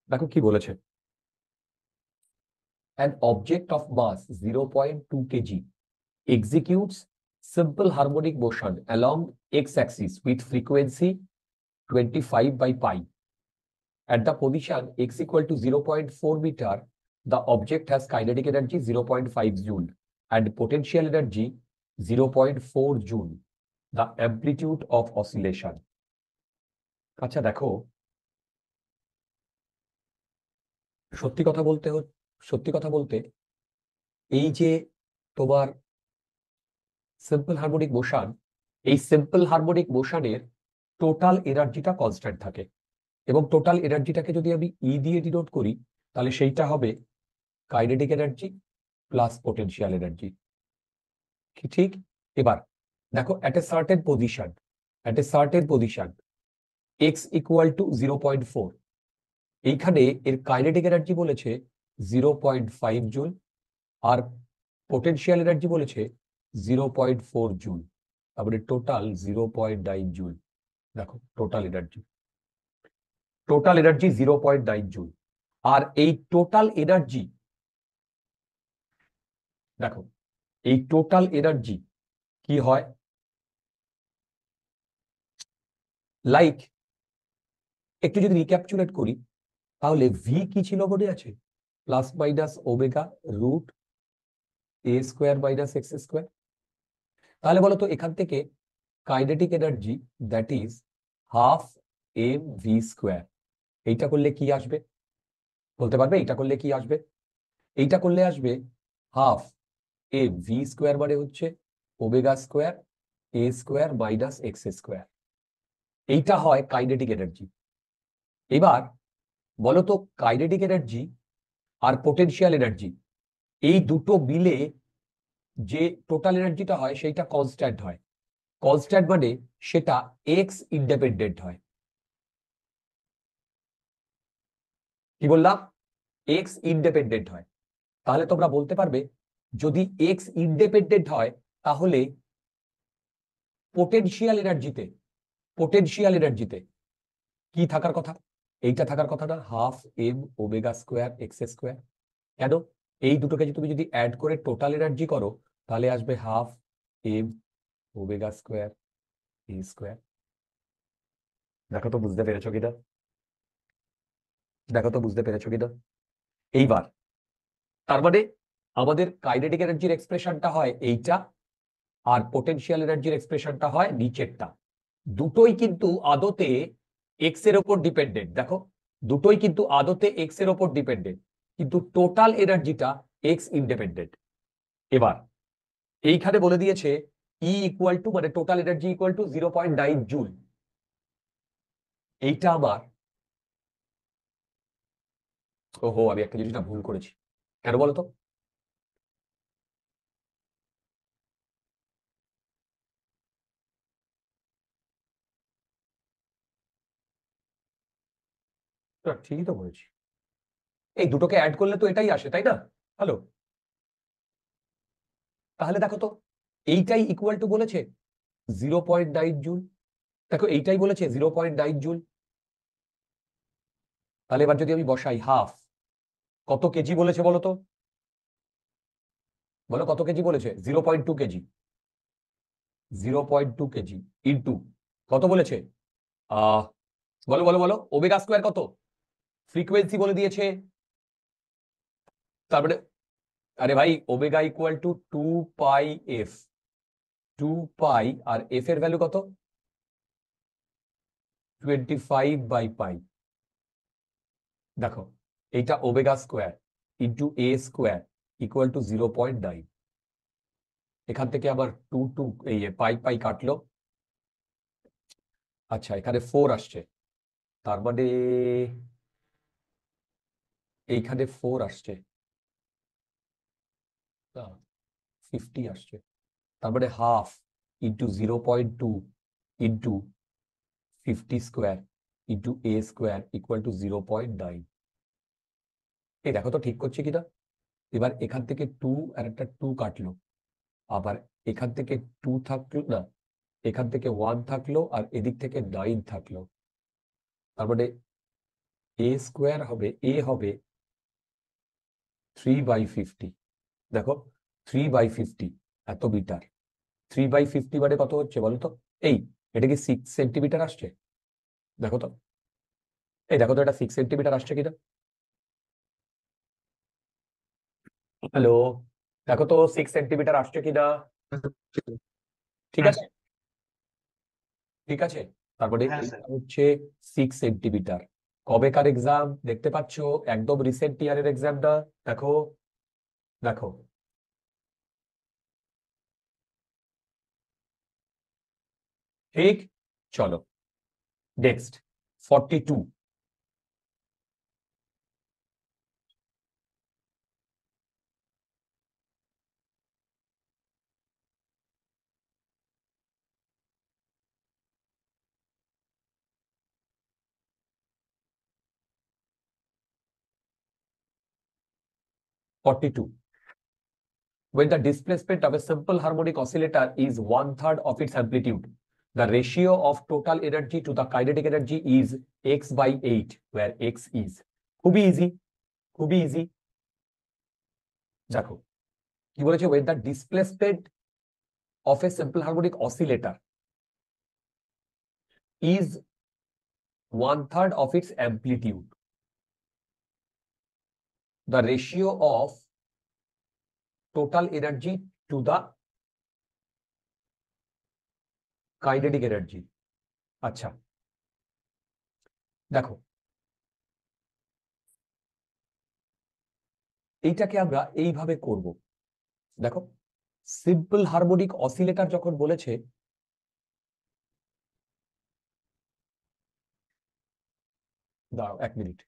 দেখো কি বলেছে, an object of mass 0.2 kg executes simple harmonic motion along x-axis with frequency 25 by pi. At the position x equal to 0.4 meter, the object has kinetic energy 0.5 joule and potential energy 0.4 joule. The amplitude of oscillation. আচ্ছা দেখো, সত্যি কথা বলতে এই যে তোমার simple harmonic motion, এই simple harmonic মোশনের total এনার্জিটা কনস্ট্যান্ট থাকে, এবং টোটাল এনার্জিটাকে যদি আমি ই দিয়ে ডিনোট করি তাহলে সেইটা হবে kinetic energy plus potential energy. ঠিক, এবার দেখো at a certain position x equal two 0.4, এইখানে এর কাইনেটিক এনার্জি বলেছে 0.5 জুল আর পোটেনশিয়াল এনার্জি বলেছে 0.4 জুল, তারপরে টোটাল 0.9 জুল। দেখো টোটাল এনার্জি 0.9 জুল। আর এই টোটাল এনার্জি, দেখো এই টোটাল এনার্জি কি হয়, লাইক একটু যদি রিক্যাপচুলেট করি তাহলে ভি কি ছিল মনে আছে, plus minus omega root A square minus X square. তাহলে বলো তো এখান থেকে kinetic energy that is half M V square, এইটা করলে কি আসবে বলতে পারবে? এইটা করলে কি আসবে? এইটা করলে আসবে হাফ এম ভি স্কোয়ার মানে হচ্ছে omega square A square minus X square. এইটা হয় কাইনেটিক এনার্জি। এবার বলো তো কাইনেটিক এনার্জি আর পোটেনশিয়াল এনার্জি এই দুটো মিলে যে টোটাল এনার্জিটা হয় সেইটা কনস্ট্যান্ট হয়। কনস্ট্যান্ট মানে সেটা এক্স ইন্ডিপেন্ডেন্ট হয়। কি বললাম? এক্স ইন্ডিপেন্ডেন্ট হয়। তাহলে তোমরা বলতে পারবে যদি এক্স ইন্ডিপেন্ডেন্ট হয় তাহলে পোটেনশিয়াল এনার্জিতে কি থাকার কথা? এইটা থাকার কথা না, half M omega square X square. কেন? এই দুটোকে তুমি যদি অ্যাড করে টোটাল এনার্জি করো তাহলে আসবে half M omega square A square. দেখো তো বুঝতে পেরেছো কিনা? এইবার তার মানে আমাদের কাইনেটিক এনার্জির এক্সপ্রেশনটা হয় এইটা, আর পোটেনশিয়াল এনার্জির এক্সপ্রেশনটা হয় নিচেরটা। দুটোই কিন্তু আদতে এক্স এর উপর ডিপেন্ডেন্ট। দেখো দুটোই কিন্তু আদতে এক্স এর উপর ডিপেন্ডেন্ট, কিন্তু টোটাল এনার্জিটা এক্স ইন্ডিপেন্ডেন্ট। এবার এইখানে বলে দিয়েছে ই ইকুয়াল টু মানে total energy equal to 0.9 joule. এইটা আমার, ওহো আমি একটা জিনিসটা ভুল করেছি। কেন বলতো? ঠিকই তো বলেছি, এই দুটোকে অ্যাড করলে তো এটাই আসে, তাই না? হ্যালো, তাহলে দেখো তো এইটাই ইকুয়াল টু বলেছে 0.9 জুল। দেখো এইটাই বলেছে 0.9 জুল। তাহলে এবার যদি আমি বসাই হাফ, কত কেজি বলেছে বলো তো? বলো কত কেজি বলেছে? 0.2 কেজি। 0.2 কেজি ইন্টু কত বলেছে? আহ বলো বলো বলো, ওমেগা স্কোয়ার কত? ফ্রিকোয়েন্সি বলে দিয়েছে, তারপরে আরে ভাই omega equal to 2 pi F. 2 pi আর এফ এর ভ্যালু কত? 25 বাই পাই। দেখো এইটা omega square into A square equal to 0.9। এখান থেকে আবার এই পাই পাই কাটলো। আচ্ছা এখানে 4 আসছে, তার মানে এইখানে 4 আসছে, 50 আসছে, তার মানে half into 0.2 into 50 square into A square equal to 0.9। এই দেখো তো ঠিক করছে কিনা। এবার এখান থেকে 2 আর একটা 2 কাটলো, আবার এখান থেকে 2 থাকলো না, এখান থেকে 1 থাকলো, আর এদিক থেকে 9 থাকলো। তার মানে এ স্কোয়ার হবে, এ হবে 3/50। দেখো 3/50 এত মিটার, 3/50 মানে কত হচ্ছে বলো তো? এই এটা কি 6 সেন্টিমিটার আসছে? দেখো তো, এই দেখো তো এটা 6 সেন্টিমিটার আসছে কিনা। হ্যালো, দেখো তো 6 সেন্টিমিটার আসছে কিনা। ঠিক আছে, ঠিক আছে। তারপরে হ্যাঁ এটা স্যার। হচ্ছে 6 সেন্টিমিটার। কবেকার এক্সাম দেখতে পাচ্ছ? একদম রিসেন্ট ইয়ারের এক্সামটা। দেখো, দেখো, ঠিক। চলো next, 42। 42. When the displacement of a simple harmonic oscillator is 1/3 of its amplitude, the ratio of total energy to the kinetic energy is x/8, where x is. খুবই ইজি, খুবই ইজি। দেখো কি বলেছে, when the displacement of a simple harmonic oscillator is 1/3 of its amplitude, the ratio of total energy to the kinetic energy। আচ্ছা দেখো, এইটাকে আমরা এইভাবে করব। দেখো সিম্পল হারমোনিক অসিলেটর যখন বলেছে, দাঁড়াও 1 মিনিট,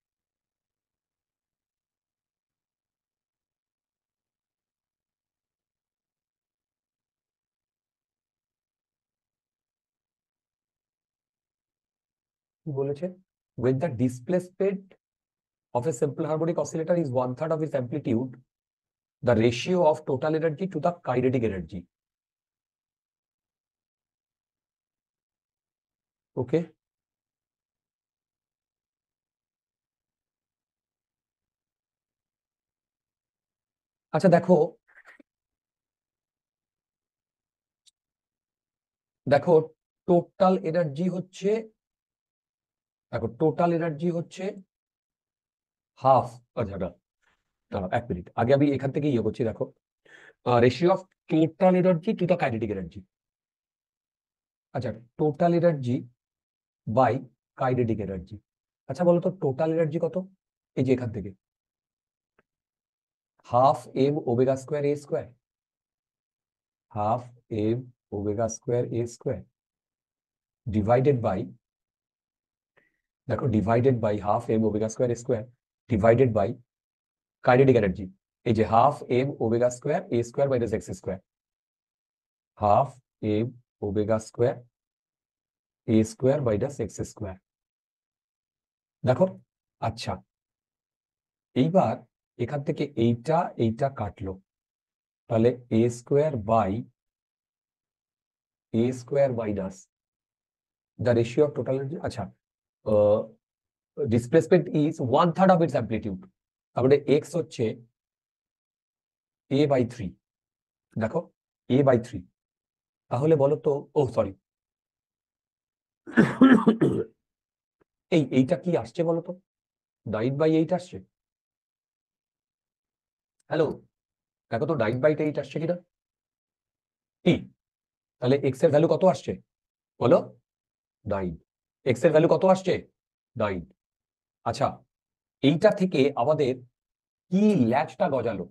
কি বলেছে, when the displacement of a simple harmonic oscillator is 1/3 of its amplitude, the ratio of total energy to the kinetic energy। ওকে, আচ্ছা দেখো, দেখো টোটাল এনার্জি হচ্ছে, দেখো টোটাল এনার্জি হচ্ছে হাফ। আচ্ছা না, দাঁড়াও 1 মিনিট, আগে আমি এখান থেকে ইয়ে করছি। দেখো ratio of total energy to the kinetic energy. আচ্ছা total energy by kinetic energy. আচ্ছা বলো তো টোটাল এনার্জি কত? এই যে এখান থেকে half M omega square A square, half M omega square A square divided by, দেখো divided by half M omega square A square divided by kinetic energy. এই যে half M omega square A square minus X square, half M omega square A square minus X square. দেখো আচ্ছা, এইবার এখান থেকে এইটা এইটা কাটলো, তাহলে A square by A square minus the ratio of total energy. আচ্ছা displacement is 1/3 of its amplitude, তারপরে এক্স হচ্ছে a/3। দেখো a/3, তাহলে বলো তো, ও সরি, এইটা কি আসছে বলো তো? 9/8 আসছে। হ্যালো, দেখো তো 9/8 আসছে কিনা। কি, তাহলে এক্স এর ভ্যালু কত আসছে বলো? 9। এক্স এর ভ্যালু কত আসছে? 9। আচ্ছা এইটা থেকে আমাদের কি ল্যাচটা গজালো?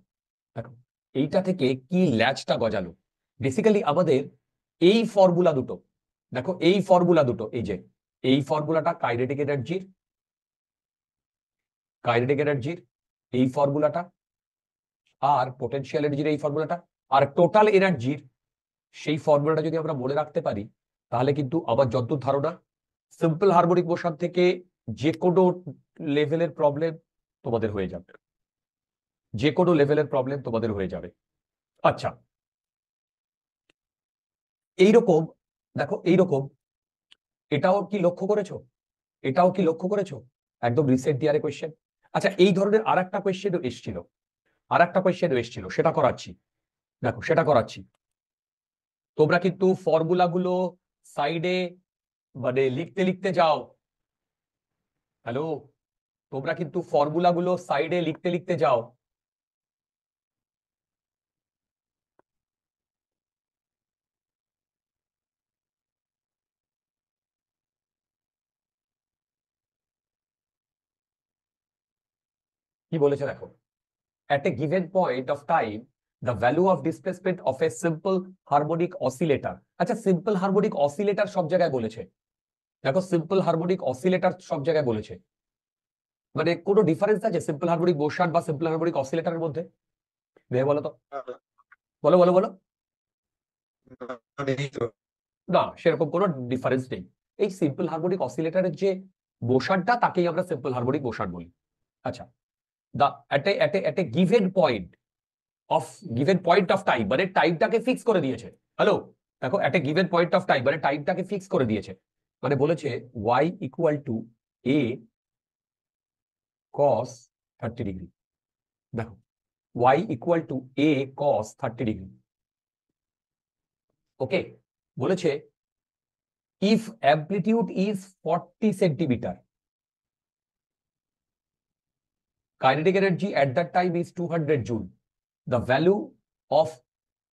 দেখো এইটা থেকে কি ল্যাচটা গজালো, বেসিক্যালি আমাদের এই ফর্মুলা দুটো, দেখো এই ফর্মুলা দুটো, এই যে এই ফর্মুলাটা কাইনেটিক এনার্জির, কাইনেটিক এনার্জির এই ফর্মুলাটা, আর পোটেনশিয়াল এনার্জির এই ফর্মুলাটা, আর টোটাল এনার্জির সেই ফর্মুলাটা যদি আমরা মনে রাখতে পারি, তাহলে কিন্তু আমার যতদূর ধারণা সিম্পল হারমোনিক মোশন থেকে যে কোনো লেভেলের প্রবলেম তোমাদের হয়ে যাবে, যে কোনো লেভেলের প্রবলেম তোমাদের হয়ে যাবে। আচ্ছা, এইরকম দেখো, এইরকম এটাও কি লক্ষ্য করেছো? এটাও কি লক্ষ্য করেছো? একদম রিসেন্ট ইয়ারে কোয়েশ্চেন। আচ্ছা, এই ধরনের আর একটা কোয়েশ্চেনও এসেছিল, সেটা করাচ্ছি। দেখো, সেটা করাচ্ছি। তোমরা কিন্তু ফর্মুলাগুলো সাইডে মানে লিখতে লিখতে যাও। হ্যালো, তোমরা কিন্তু ফর্মুলাগুলো সাইডে লিখতে লিখতে যাও। কি বলেছে দেখো, at a given point of time the value of displacement of a simple harmonic oscillator। আচ্ছা, সিম্পল হারমোনিক অসিলেটর সব জায়গায় বলেছে। দেখো, সিম্পল হারমোনিক অসিলেটর সব জায়গায় বলেছে, মানে কোনো ডিফারেন্স আছে সিম্পল হারমোনিক মোশন বা সিম্পল হারমোনিক অসিলেটরের মধ্যে? ভেবে বলো তো, বলো বলো বলো। না, সেরকম কোনো ডিফারেন্স নেই। এই সিম্পল হারমোনিক অসিলেটরের যে মোশনটা, তাকেই আমরা সিম্পল হারমোনিক মোশন বলি। আচ্ছা, দা at a given point of time, মানে টাইমটাকে ফিক্স করে দিয়েছে। হ্যালো, দেখো, at a given point of time মানে টাইমটাকে ফিক্স করে দিয়েছে, মানে বলেছে y equal to a cos 30 degree. দেখো, y equal to a cos 30 degree. Okay, বলেছে if amplitude is 40 centimetre, kinetic energy at that time is 200 joule, the value of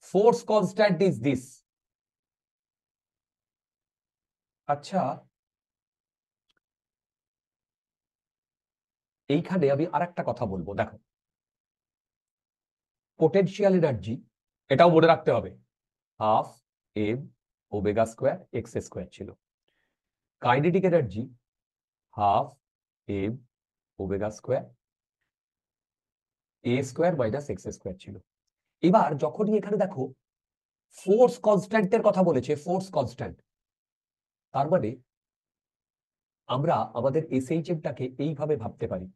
force constant is this। আচ্ছা, এইখানে আমি আরেকটা কথা বলবো। দেখো, potential energy, এটাও মনে রাখতে হবে, half M omega square X square ছিল। Kinetic energy half M omega square A square minus X square ছিল। এবার যখনই এখানে দেখো ফোর্স কনস্ট্যান্টের কথা বলেছে, ফোর্স কনস্ট্যান্ট, তার মানে আমরা আমাদের এসএইচএমটাকে এইভাবে ভাবতে পারি।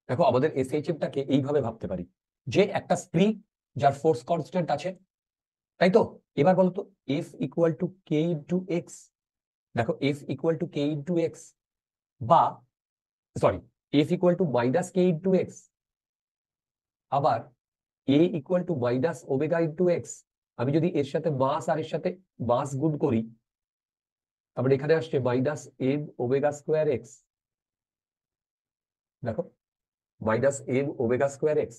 দেখো, আমাদের এসএইচএমটাকে এইভাবে ভাবতে পারি যে একটা স্প্রিং যার ফোর্স কনস্ট্যান্ট আছে, তাই তো? এবার বলো তো, F equal to K into X. দেখো, F equal to K into X, বা sorry, F equal to minus K into X, আবার A equal to minus omega into X. আমি যদি এর সাথে মাস আর এর সাথে মাস গুণ করি, তারপরে এখানে আসছে minus M omega square X. দেখো, minus M omega square X.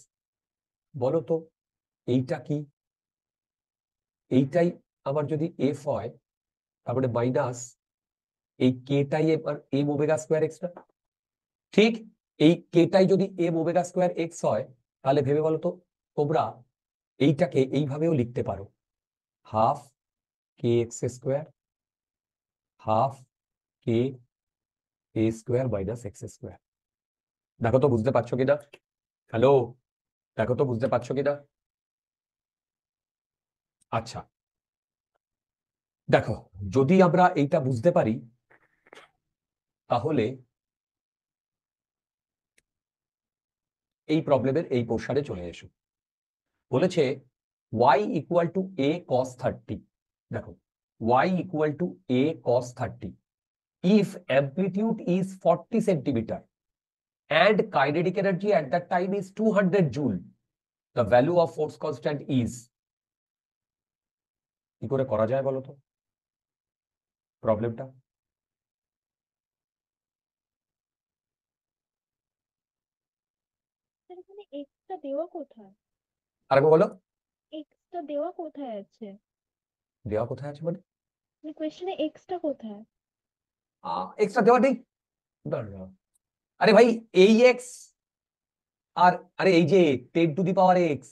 বলো তো এইটা কি? এইটাই আমার যদি এফ হয়, তারপরে মাইনাস এই কেটাই এম ওমেগা স্কোয়ার এক্সটা। ঠিক, এই কেটাই যদি এম ওমেগা স্কোয়ার এক্স হয়, তাহলে ভেবে বলো তো তোমরা এইটাকে এইভাবেও লিখতে পারো, half K x square half K A square minus X square. দেখো তো বুঝতে পারছো কিনা? হ্যালো, দেখো তো বুঝতে পারছো কিনা? আচ্ছা, দেখো, যদি আমরা এইটা বুঝতে পারি, তাহলে এই প্রবলেমের এই পোর্শনে চলে এসো। বলেছে y equal to a cos 30। দেখো, y equal to a cos 30 if amplitude is 40 centimeter and kinetic energy at that time is 200 joule, the value of force constant is। কি করে করা যায় বলো তো প্রবলেমটা? এখানে এক্সটা দেওয়া কোথায়? আরেকবার বলো। এক্সটা দেওয়া কোথায় আছে? দেওয়া কোথায় আছে মানে? কোয়েশ্চেনে এক্সটা কোথায়? এক্সট্রা দেওয়া নেই। দাঁড়াও। আরে ভাই, এই এক্স আর আরে এই যে 10 টু দি পাওয়ার এক্স,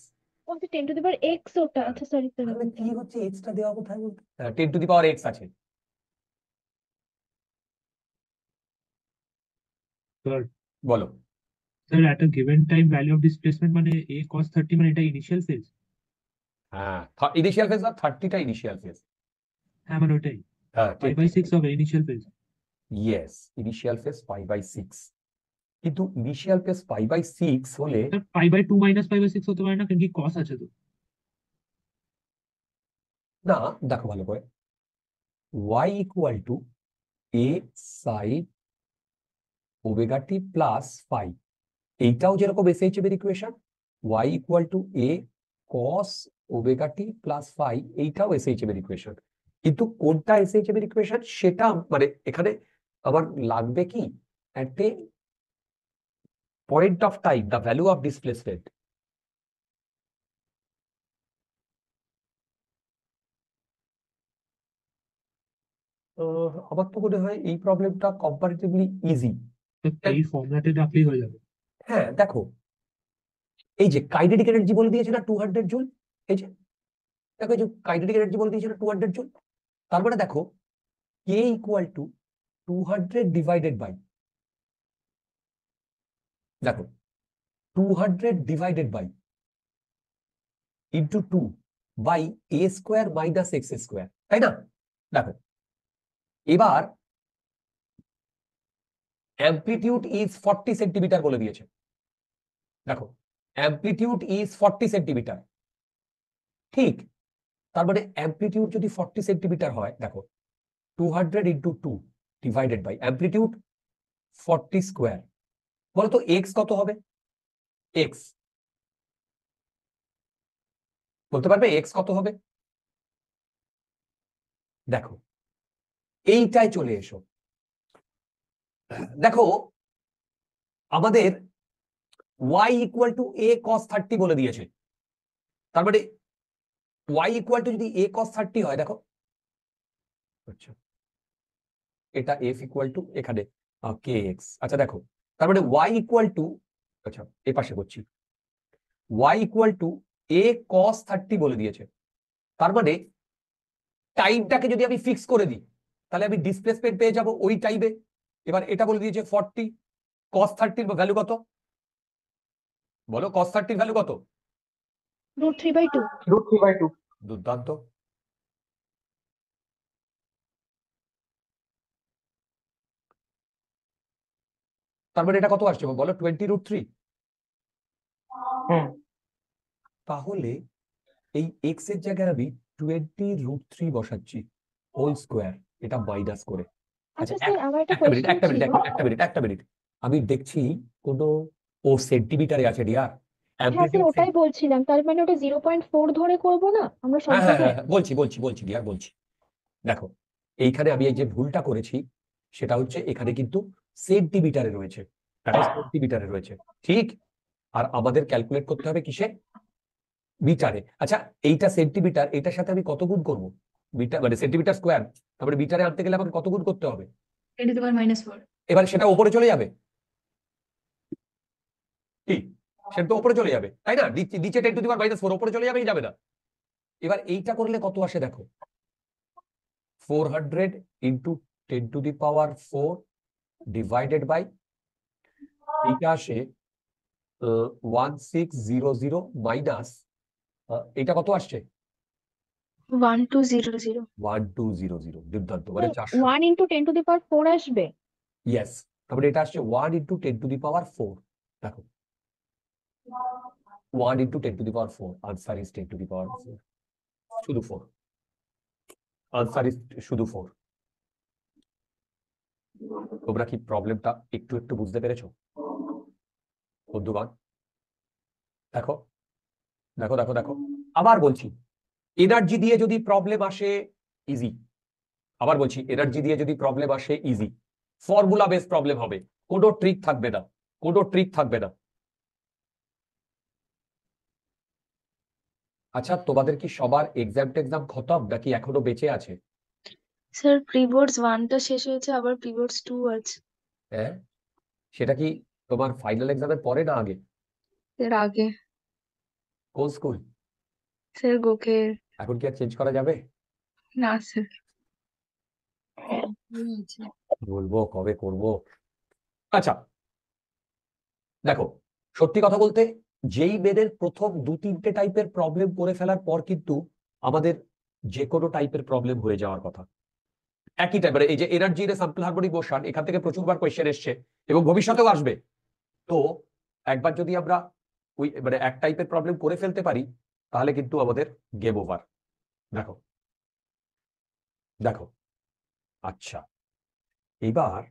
ও আচ্ছা 10 টু দি পাওয়ার x ওটা, আচ্ছা সরি সরি তাহলে ওটা। কি হচ্ছে, এক্সটা দেওয়া কোথায় বলতে? 10⁻x আছে। স্যার বলো। Sir at a given time value of displacement মানে a cos 30 মানে এটা ইনিশিয়াল ফেজ। হ্যাঁ, ইনিশিয়াল ফেজ বা 30টা ইনিশিয়াল ফেজ। হ্যাঁ মানে ওটাই হ্যাঁ, ঠিক 5/6 হবে initial phase. Yes, initial phase 5/6। কিন্তু ইনিশিয়াল ফেজ 5/6 হলে স্যার 5/2 মাইনাস 5/6 হতে পারে না, কারণ কি cos আছে তো। না, দেখো ভালো করে, y equal to a sine omega T plus phi, এইটাও যেরকম এসএইচএম এর equation, y equal to a cos omega T plus phi, এইটাও এসএইচএম এর ইকুয়েশন। কিন্তু কোনটা এসএইচএম এর ইকুয়েশন সেটা মানে এখানে আমার লাগবে কি, at a point of time the value of displacement। আমার তো মনে হয় এই প্রবলেমটা কম্পারেটিভলি ইজি। এই ফর্মুলাতে রাখলেই হয়ে যাবে। হ্যাঁ দেখো, এই যে কাইনেটিক এনার্জি বলে দিয়েছে না 200 জুল, এই যে দেখো, এই যে কাইনেটিক এনার্জি বলে দিয়েছে না 200 জুল, তার মানে দেখো K equal to 200 divided by, দেখো 200 divided by into 2 by a square minus x square, তাই না? দেখো এবার অ্যামপ্লিটিউড ইজ 40 সেন্টিমিটার বলে দিয়েছে। দেখো অ্যামপ্লিটিউড ইজ 40 সেন্টিমিটার, ঠিক? তার মানে অ্যামপ্লিটিউড যদি 40 সেন্টিমিটার হয়, দেখো 200 into 2 divided by amplitude 40 square, বলতো এক্স কত হবে? এক্স বলতে পারবে এক্স কত হবে? দেখো এইটাই চলে এসো, দেখো আমাদের y equal to a cos 30 বলে দিয়েছে, তার মানে y ইকুয়াল টু যদি a cos 30 হয়, দেখো আচ্ছা এটা f ইকুয়াল টু এখানে kx, আচ্ছা দেখো তার মানে y ইকুয়াল টু, আচ্ছা এ পাশে করছি, y equal to a cos 30 বলে দিয়েছে, তার মানে টাইমটাকে যদি আমি ফিক্স করে দিই তাহলে আমি ডিসপ্লেসমেন্ট পেয়ে যাব ওই টাইমে। এবার এটা বলে দিয়েছে 40, cos 30 এর ভ্যালু কত বলো, cos 30 এর ভ্যালু কত? √3/2। √3/2। দুর্দান্ত। তার মানে এটা কত আসছে বলো, 20√3। হুম। তাহলে এই এক্স এর জায়গায় আমি 20√3 বসাচ্ছি হোল স্কোয়ার, এটা মাইনাস করে। আচ্ছা আচ্ছা স্যার আমার একটা একটা মিনিট কোয়েশ্চেন একটা মিনিট ছিল। একটা মিনিট, আমি দেখছি কোনো, ও সেন্টিমিটারে আছে ডিয়ার, হ্যাঁ স্যার অ্যামপ্লিটিউড। ওটাই বলছিলাম, তার মানে ওটা 0.4 ধরে করবো না আমরা সব হ্যাঁ হ্যাঁ জায়গায়? হ্যাঁ, বলছি ডিয়ার বলছি। দেখো এইখানে আমি এই যে ভুলটা করেছি সেটা হচ্ছে এখানে কিন্তু সেন্টিমিটারে রয়েছে, এটা সেন্টিমিটারে রয়েছে, ঠিক? আর আমাদের ক্যালকুলেট করতে হবে কিসে, মিটারে। আচ্ছা এইটা সেন্টিমিটার, এটার সাথে আমি কত গুণ করবো, মিটার মানে সেন্টিমিটার স্কোয়ার, তারপরে মিটারে আনতে গেলে আমাকে কত গুণ করতে হবে? 10⁻⁴। এবার সেটা উপরে চলে যাবে, কি সেটা তো উপরে চলে যাবে তাই না, নিচে 10⁻⁴ উপরে চলে যাবে কি যাবে না? এবার এইটা করলে কত আসে দেখো, 400 ইন্টু 10⁻⁴ ডিভাইডেড বাই, এইটা আসে 1600 মাইনাস, এটা কত আসছে? 1200। 1200, দুর্দান্ত, মানে 400। 1 ইন্টু 10⁻⁴ আসবে? ইয়েস, তারপরে এটা আসছে 1 ইন্টু 10⁻⁴, দেখো 1 ইন্টু 10⁻⁴, আনসার ইজ 10⁻⁴, শুধু 4, আনসার ইজ শুধু 4। তোমরা কি প্রবলেমটা একটু একটু বুঝতে পেরেছো বন্ধুগণ? দেখো দেখো দেখো দেখো, আবার বলছি এনার্জি দিয়ে যদি প্রবলেম আসে ইজি, আবার বলছি এনার্জি দিয়ে যদি প্রবলেম আসে ইজি, ফর্মুলা বেস প্রবলেম হবে, কোনো ট্রিক থাকবে না, কোনো ট্রিক থাকবে না। আচ্ছা তোমাদের কি সবার এক্সাম খতম নাকি এখনো বেঁচে আছে? স্যার প্রিবোর্ডস 1 টা শেষ হয়েছে, আবার প্রিবোর্ডস 2 আছে। হ্যাঁ, সেটা কি তোমার ফাইনাল এক্সামের পরে না আগে? এর আগে। কোন স্কুল? স্যার গোখের। এখন কি আর চেঞ্জ করা যাবে? না স্যার। বলবো কবে করব। আচ্ছা দেখো, সত্যি কথা বলতে যেই বেদের প্রথম 2-3টে টাইপের প্রবলেম করে ফেলার পর কিন্তু আমাদের যে কোনো টাইপের প্রবলেম হয়ে যাওয়ার কথা। একই টাইপের এই যে এনার্জির স্যাম্পল হারমোনিক মোশন, এখান থেকে প্রচুরবার কোয়েশ্চেন এসছে এবং ভবিষ্যতেও আসবে। তো একবার যদি আমরা ওই মানে এক টাইপের প্রবলেম করে ফেলতে পারি তাহলে কিন্তু আমাদের গেম ওভার। দেখো দেখো আচ্ছা, এবার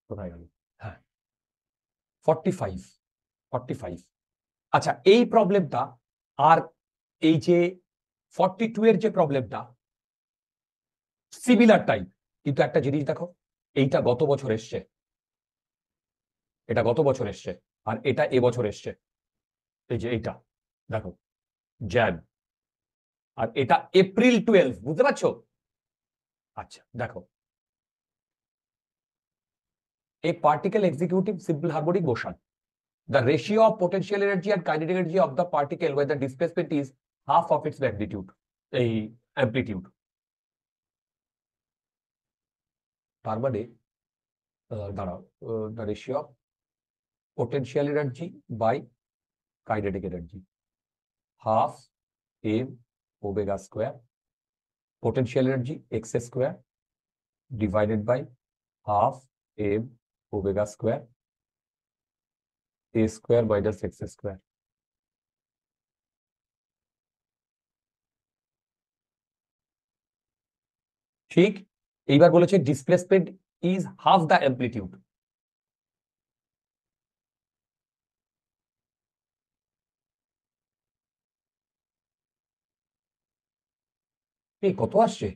কোথায় গেল? হ্যাঁ, 45। আচ্ছা, এই প্রবলেমটা আর এই যে 42 এর যে প্রবলেমটা সিমিলার টাইপ, কিন্তু একটা জিনিস দেখো, এইটা গত বছর এসছে, এটা গত বছর এসছে, আর এটা এবছর এসছে। এই যে এইটা দেখো, জ্যান, আর এটা এপ্রিল 12, বুঝতে পারছো? আচ্ছা দেখো, a particle executing simple harmonic motion, the ratio of potential energy and kinetic energy of the particle when the displacement is half of its magnitude, এই amplitude। তার মানে দাঁড়াও, the ratio of potential energy by kinetic energy, half m omega square, potential energy x square divided by half m omega square a square minus x square। ঠিক, এইবার বলেছে displacement is half the amplitude. এই কত আসছে?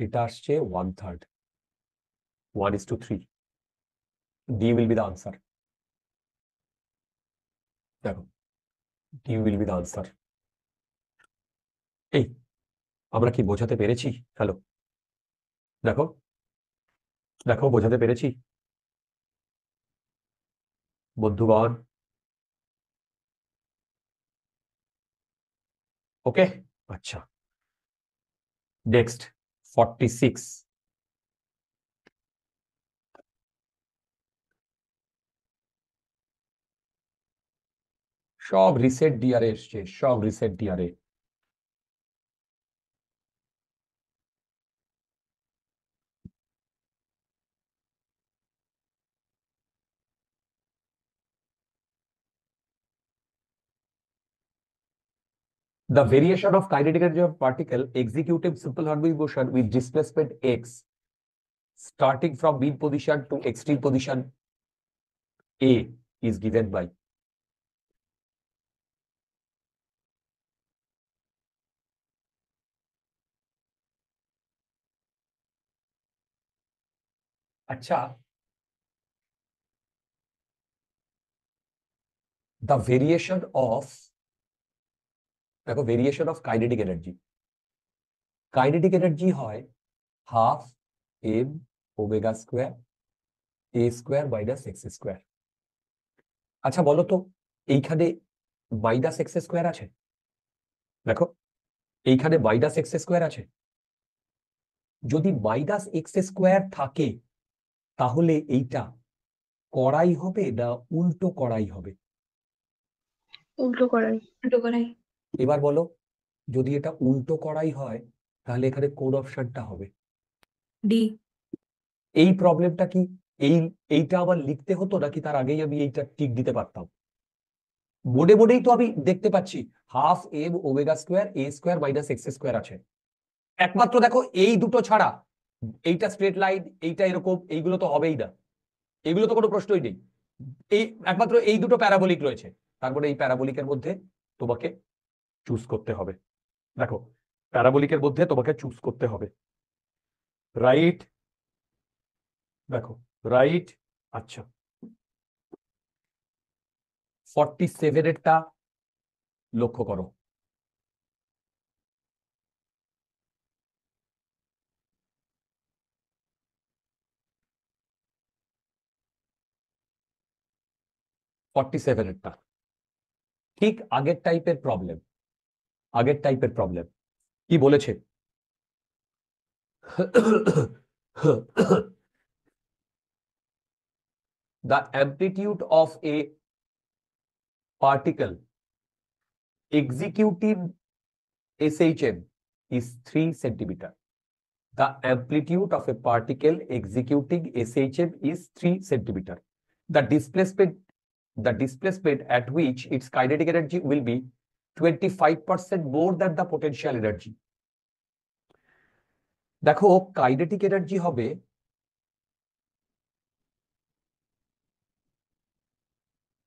এটা আসছে 1/3, 1:3। D will be the answer. দেখো, D will be the answer. এই আমরা কি বোঝাতে পেরেছি? হ্যালো, দেখো দেখো, বোঝাতে পেরেছি বন্ধুগণ? ওকে, আচ্ছা নেক্সট 46। সব রিসেট ডিআরে এসছে, সব reset ডিআরে। The variation of kinetic energy of particle executing simple harmonic motion with displacement x starting from mean position to extreme position A is given by। আচ্ছা, the variation of, দেখো variation of kinetic energy, kinetic energy হয় half M omega square A square minus X square. আচ্ছা বলো তো, এইখানে minus X square আছে, দেখো এইখানে মাইনাস এক্স স্কোয়ার আছে। যদি মাইনাস এক্স স্কোয়ার থাকে তাহলে এইটা কড়াই হবে না উল্টো কড়াই হবে? উল্টো করাই। উল্টো করাই। এবার বলো, যদি এটা উল্টো কড়াই হয় তাহলে এখানে কোন অপশনটা হবে? ডি। এই প্রবলেমটা কি এইটা আবার লিখতে হতো নাকি তার আগেই আমি এইটা টিক দিতে পারতাম? মনে মনেই তো আমি দেখতে পাচ্ছি half M omega square A square minus X square আছে। একমাত্র দেখো এই দুটো ছাড়া, এইটা স্ট্রেট লাইন, এইটা এরকম, এইগুলো তো হবেই না, এগুলো তো কোনো প্রশ্নই নেই। এই একমাত্র এই দুটো প্যারাবোলিক রয়েছে, তারপরে এই প্যারাবোলিকের মধ্যে তোমাকে চুজ করতে হবে। দেখো, প্যারাবোলিকের মধ্যে তোমাকে চুজ করতে হবে, রাইট? দেখো, রাইট। আচ্ছা, 47 এরটা লক্ষ্য করো। টা ঠিক আগের টাইপের প্রবলেম। কি বলেছে? The amplitude of a particle executing SHM is 3 centimeter. The amplitude of a particle executing SHM is 3 centimeter. The displacement at which its kinetic energy will be 25% more than the potential energy. দেখো kinetic energy হবে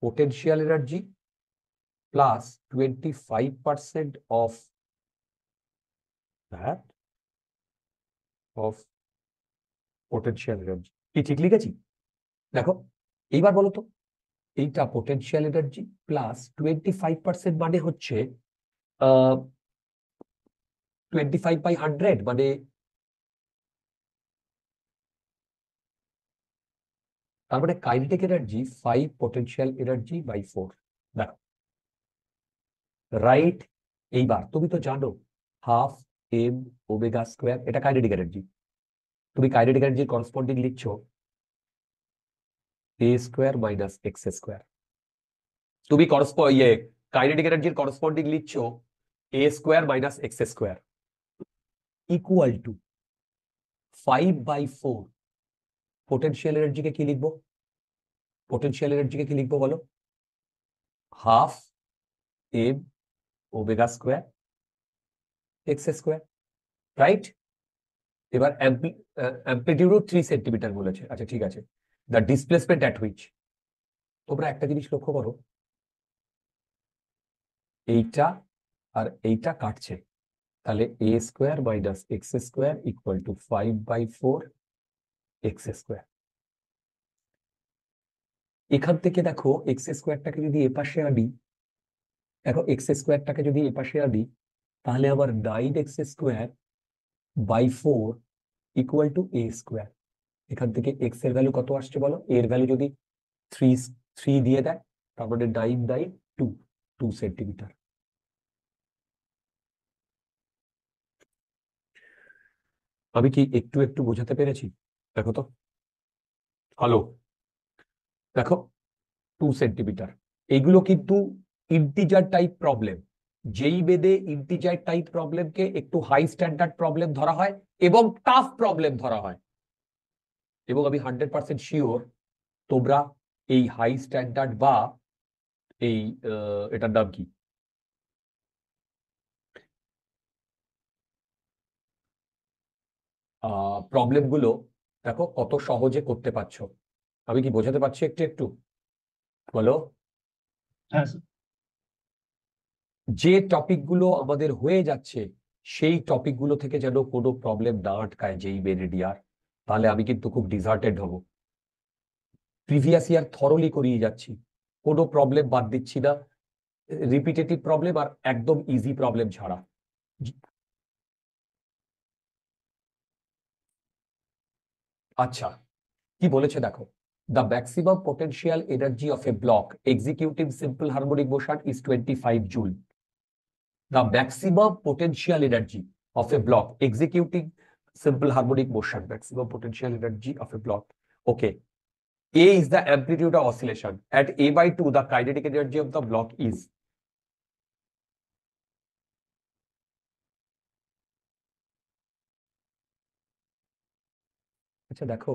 potential energy plus 25% of that of potential energy। কি ঠিক লিখেছি? দেখো এইবার বলো তো, এইটা potential energy plus 25% মানে হচ্ছে 25/100 মানে তার মানে kinetic energy 5 potential energy by 4। দেখো রাইট। এইবার তুমি তো জানো হাফ এম ওমেগা স্কোয়ার, এটা কাইনেটিক এনার্জি। তুমি কাইনেটিক এনার্জির করসপন্ডিং লিখছো A square minus X square. তুমি কাইনেটিক এনার্জির করসপন্ডিং লিখছো A square minus X square equal to 5/4। Potential এনার্জিকে কি লিখবো? বলো? Half M omega square X square, right? এবার অ্যাম্প্লিটিউডও 3 সেন্টিমিটার বলেছে। আচ্ছা ঠিক আছে। দ্য ডিসপ্লেসমেন্ট অ্যাট হুইচ, তোমরা একটা জিনিস লক্ষ্য করো, এইটা আর এইটা কাটছে, তাহলে A square minus X square equal to 5/4 X square. এখান থেকে দেখো এক্স স্কোয়ারটাকে যদি এপাশে আনি, তাহলে আবার 9x square by 4 equal to A square. এখান থেকে এক্স এর ভ্যালু কত আসছে বলো? এর ভ্যালু যদি 3 দিয়ে দেয়, তার মানে 2 সেন্টিমিটার। আমি কি একটু একটু বোঝাতে পেরেছি? দেখো তো, হ্যালো, দেখো 2 সেন্টিমিটার। এগুলো কিন্তু ইন্টিজার টাইপ প্রবলেম। যেই বেদে ইন্টিজার টাইপ প্রবলেমকে একটু হাই স্ট্যান্ডার্ড প্রবলেম ধরা হয় এবং টাফ প্রবলেম ধরা হয়, এবং আমি 100% শিওর তোমরা এই হাই স্ট্যান্ডার্ড বা এই এটার নাম কি, প্রবলেমগুলো দেখো কত সহজে করতে পারছো। আমি কি বোঝাতে পারছি একটু একটু? বলো। হ্যাঁ স্যার। যে টপিকগুলো আমাদের হয়ে যাচ্ছে সেই টপিকগুলো থেকে যেন কোনো প্রবলেম না আটকায় যেই বেরিডিয়ার, তাহলে আমি কিন্তু খুব ডিজার্টেড হব। প্রিভিয়াস ইয়ার থরলি করিয়ে যাচ্ছি, কোনো প্রবলেম বাদ দিচ্ছি না, রিপিটেটিভ প্রবলেম আর একদম ইজি প্রবলেম ছাড়া। আচ্ছা কি বলেছে দেখো, the maximum potential energy of A block executing simple harmonic motion is 25 joule. The maximum potential energy of a block executing simple harmonic motion, maximum potential energy of a block. Okay. A is the amplitude of oscillation. At A/2, the kinetic energy of the block is. আচ্ছা দেখো,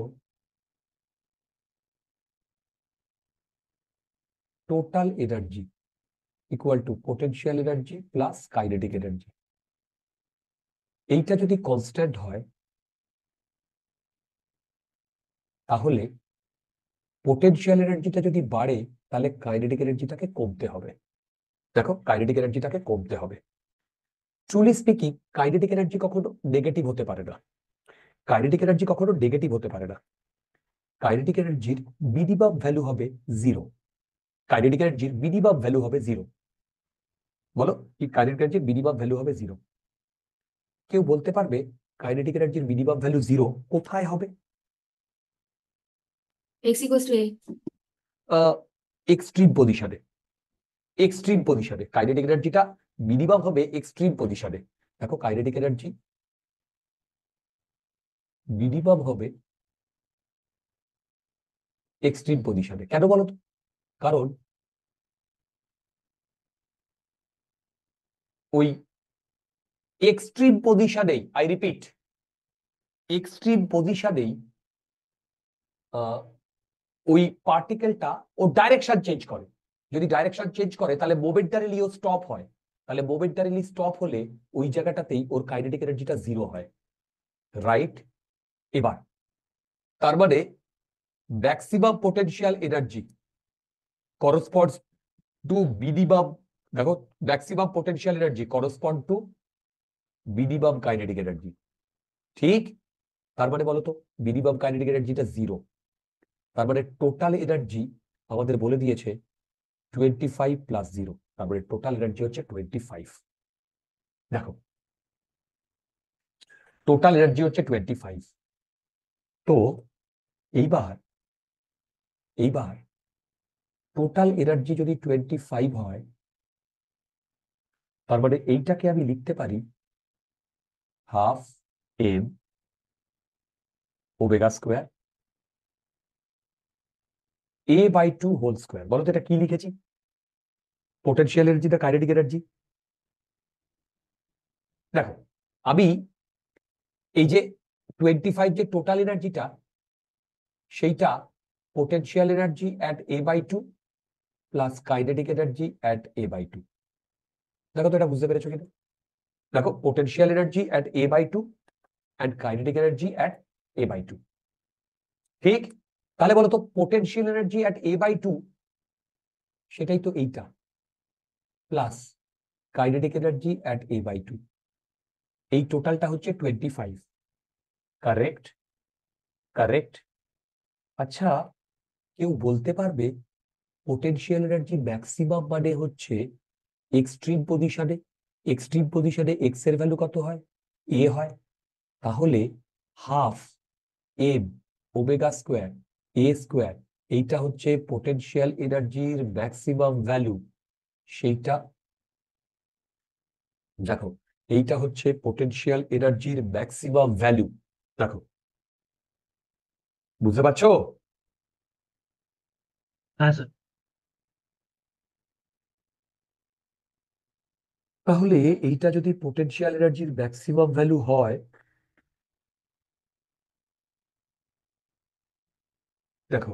total energy equal to potential energy plus kinetic energy. এইটা যদি constant হয়, তাহলে potential এনার্জিটা যদি বাড়ে, তাহলে কাইনেটিক এনার্জিটাকে কমতে হবে। দেখো কাইনেটিক এনার্জিটাকে কমতে হবে। ট্রুলি স্পিকিং, কাইনেটিক এনার্জি কখনো নেগেটিভ হতে পারে না। কাইনেটিক এনার্জি কখনো নেগেটিভ হতে পারে না। কাইনেটিক এনার্জির মিনিমাম ভ্যালু হবে 0। কাইনেটিক এনার্জির মিনিমাম ভ্যালু হবে 0। বলো কি কাইনেটিক এনার্জির মিনিমাম ভ্যালু হবে 0? কেউ বলতে পারবে কাইনেটিক এনার্জির মিনিমাম ভ্যালু 0 কোথায় হবে? x equals to a. Extreme পজিশনে। এক্সট্রিম পজিশনে কাইনেটিক এনার্জিটা মিনিমাম হবে এক্সট্রিম পজিশনে। দেখো কাইনেটিক এনার্জি মিনিমাম হবে এক্সট্রিম পজিশনে। কেন বলো তো? কারণ ওই এক্সট্রিম পজিশনেই, আই রিপিট, এক্সট্রিম পজিশনেই ওই পার্টিকেলটা ও ডাইরেকশন চেঞ্জ করে। যদি ডাইরেকশন চেঞ্জ করে তাহলে মোমেন্টারিলি ও স্টপ হয়। তাহলে মোমেন্টারিলি স্টপ হলে ওই জায়গাটাতেই ওর কাইনেটিক এনার্জিটা 0 হয়। রাইট? এবার তার মানে maximum potential energy corresponds to minimum, দেখো maximum potential energy correspond to minimum kinetic energy. ঠিক? তার মানে বলো তো মিনিমাম কাইনেটিক এনার্জিটা 0। তার মানে টোটাল এনার্জি আমাদের বলে দিয়েছে 25 প্লাস 0। তারপরে টোটাল এনার্জি হচ্ছে 25। দেখো টোটাল এনার্জি হচ্ছে 25। তো এইবার এইবার টোটাল এনার্জি যদি 25 হয়, তার মানে এইটাকে আমি লিখতে পারি half M omega square a/2 whole square. বলো তো এটা কি লিখেছি? পোটেনশিয়াল এনার্জি না কাইনেটিক এনার্জি? দেখো আমি এই যে 25 যে টোটাল এনার্জিটা, সেইটা potential energy at a/2 plus kinetic energy at a/2। দেখো তো এটা বুঝতে পেরেছো কিনা? দেখো potential energy at a/2 and kinetic energy at a/2। ঠিক? তাহলে বলো তো পোটেনশিয়াল এনার্জি অ্যাট a/2 সেটাই তো এইটা, plus kinetic energy at a/2। এই টোটালটা হচ্ছে 25। কারেক্ট? কারেক্ট। আচ্ছা, কেউ বলতে পারবে পোটেনশিয়াল এনার্জি ম্যাক্সিমাম মানে হচ্ছে এক্সট্রিম পজিশনে। এক্সট্রিম পজিশনে এক্স এর ভ্যালু কত হয়? এ হয়। তাহলে half M omega square A square, এইটা হচ্ছে পোটেনশিয়াল এনার্জির ম্যাক্সিমাম ভ্যালু। সেইটা দেখো, এইটা হচ্ছে পোটেনশিয়াল এনার্জির ম্যাক্সিমাম ভ্যালু। দেখো বুঝতে পারছো? হ্যাঁ স্যার। তাহলে এইটা যদি পোটেনশিয়াল এনার্জির ম্যাক্সিমাম ভ্যালু হয়, দেখো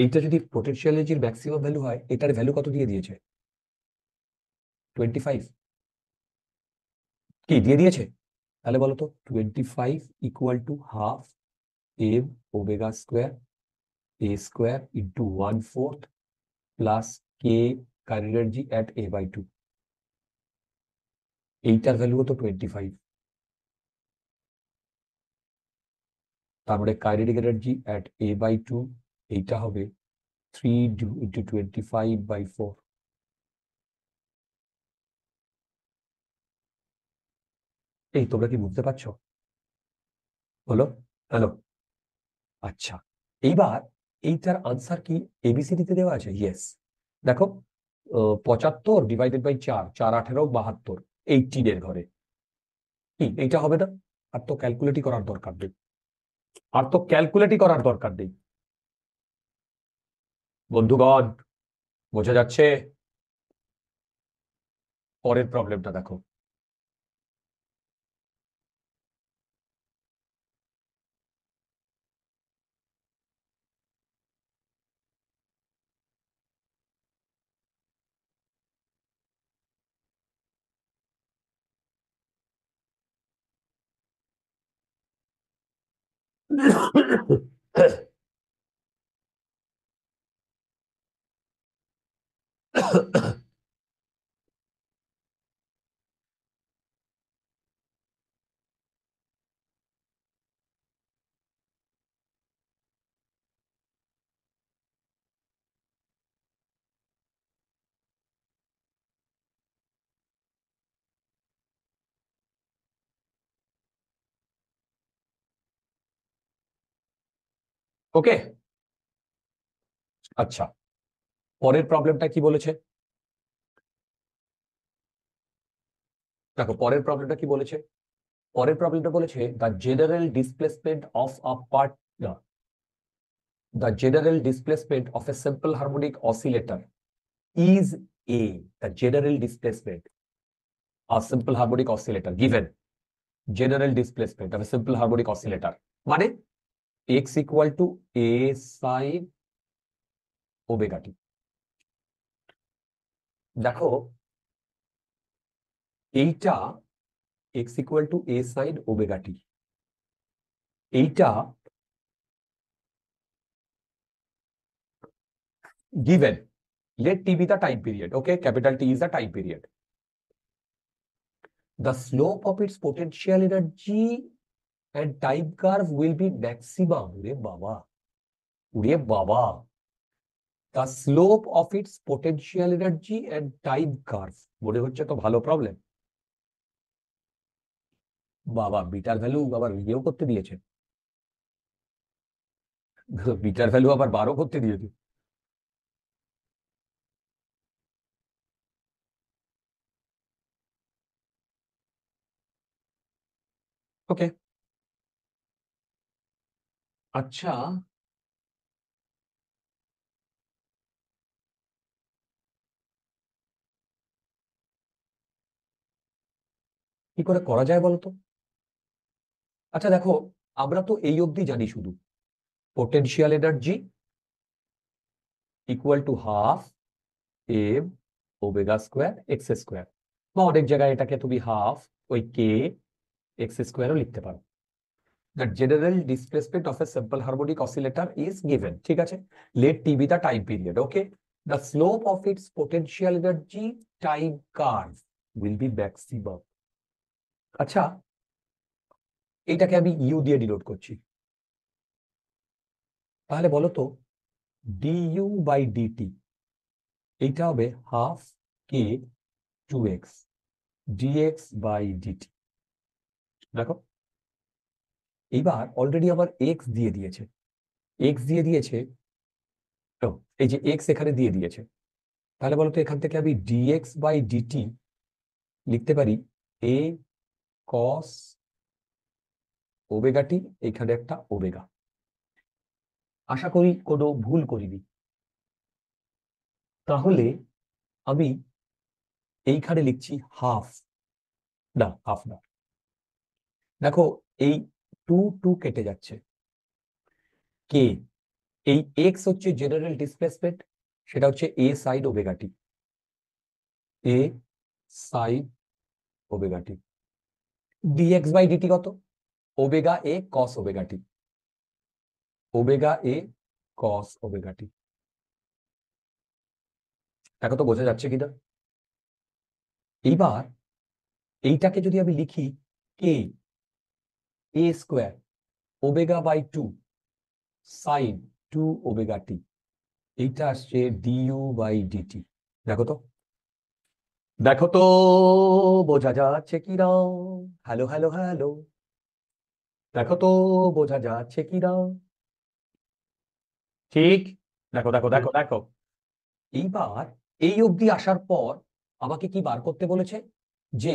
এইটা যদি পোটেনশিয়াল এনার্জির ম্যাক্সিমাম ভ্যালু হয়, এটার ভ্যালু কত দিয়ে দিয়েছে? 25। কি দিয়ে দিয়েছে? তাহলে বলো তো 25 equal to half M omega square A square into 1/4 plus K kinetic energy at a/2। এইটার ভ্যালু হতো 25। তারপরে কাইনেটিক এনার্জি অ্যাট a/2 এইটা হবে 3 ইন্টু 25/4। এই তোমরা কি বুঝতে পারছো? হলো? হ্যালো? আচ্ছা, এইবার এইটার আনসার কি এবিসিডি তে দেওয়া আছে? ইয়েস। দেখো 75 ডিভাইডেড বাই 4, 4×18 72, 18 এর ঘরে। কি এইটা হবে না? আর তো ক্যালকুলেটই করার দরকার নেই। আর তো ক্যালকুলেটই করার দরকার নেই। বন্ধুগণ, বোঝা যাচ্ছে? পরের প্রবলেমটা দেখো। ওকে, আচ্ছা, পরের প্রবলেমটা কি বলেছে? দেখো পরের প্রবলেমটা কি বলেছে। পরের প্রবলেমটা বলেছে the general displacement of a part the general displacement of a simple harmonic oscillator is the general displacement of simple harmonic oscillator given general displacement of a simple harmonic oscillator মানে x equal to a sin omega t। দেখো এইটা x equal to a sin omega t, এইটা given, let t be the time period, okay, capital T is the time period, the slope of its potential energy and time curve will be maximum, ওরে বাবা, the slope of its potential energy and time curve, মনে হচ্ছে তো ভালো problem. বাবা bitter value আবার ইয়েও করতে দিয়েছে, বিটার ভ্যালু আবার 12 করতে দিয়েছে। ওকে, আচ্ছা, কি করে করা যায় বলতো? আচ্ছা দেখো, আমরা তো এই অবধি জানি শুধু potential energy equal to half M omega square X square, বা অনেক জায়গায় এটাকে তুমি হাফ ওই কে এক্স স্কোয়ারও লিখতে পারো। The general displacement of a simple harmonic oscillator is given, ঠিক আছে, let t be the time period, okay, the slope of its potential energy time curve will be maximum। আচ্ছা, এটাকে আমি ইউ দিয়ে denote করছি, তাহলে বলো তো du বাই ডিটি এইটা হবে half K two X DX by DT. দেখো এইবার অলরেডি আমার এক্স দিয়ে দিয়েছে, এক্স দিয়ে দিয়েছে, তো এই যে এক্স এখানে দিয়ে দিয়েছে, তাহলে বলতো এখান থেকে আমি ডিএক্স বাই ডিটি লিখতে পারি এ কস ওমেগা টি, এখানে একটা ওমেগা। আশা করি কোনো ভুল করিনি। তাহলে আমি এইখানে লিখছি হাফ, না হাফ না, দেখো এই টু টু কেটে যাচ্ছে, কে এই এক্স হচ্ছে জেনারেল ডিসপ্লেসমেন্ট, সেটা হচ্ছে A sine omega T, A sine omega T, DX by DT কত, omega A cos omega T, omega A cos omega T. দেখো তো বোঝা যাচ্ছে কিনা। এইবার এইটাকে যদি আমি লিখি K A square omega by two sine two omega T, এইটা আসছে ডিইউ বাই ডিটি। দেখো তো, দেখো তো বোঝা যাচ্ছে কিনা, হ্যালো হ্যালো হ্যালো, দেখো তো বোঝা যাচ্ছে কিনা, ঠিক, দেখো দেখো দেখো দেখো। এইবার এই অবধি আসার পর আমাকে কি বার করতে বলেছে, যে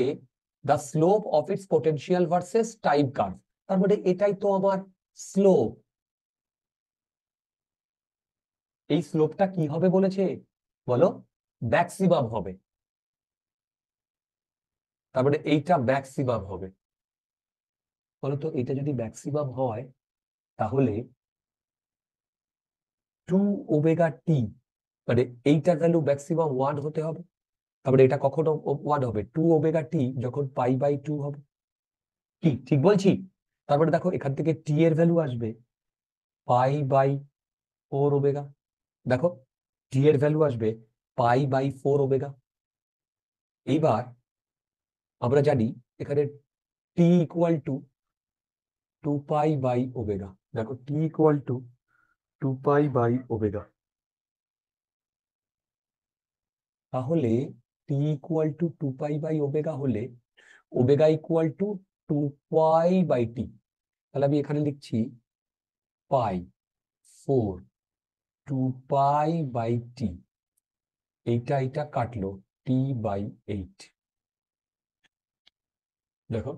the slope of its potential versus time curve, তার মানে এটাই তো আমার স্লোপ। এই স্লোপটা কি হবে বলেছে বলো, ম্যাক্সিমাম হবে, তার মানে এইটা ম্যাক্সিমাম হবে। বলতো এটা যদি ম্যাক্সিমাম হয় তাহলে টু ওমেগা টি, মানে এইটার ভ্যালু ম্যাক্সিমাম 1 হতে হবে, তারপরে এটা কখনো 1 হবে টু ওমেগা টি যখন পাই বাই 2 হবে, কি ঠিক বলছি? তারপরে দেখো এখান থেকে টি এর ভ্যালু আসবে পাই বাই 4 ওমেগা, দেখো টি এর ভ্যালু আসবে পাই বাই 4 ওমেগা। এইবার আমরা জানি এখানে T equal to 2 pi by omega, দেখো T equal to 2 pi by omega, তাহলে T equal to 2 pi by omega হলে omega equal to 2 pi by T, তাহলে আমি এখানে লিখছি পাই 4 2 পাই বাই টি, এইটা কাটলো t/8। দেখো,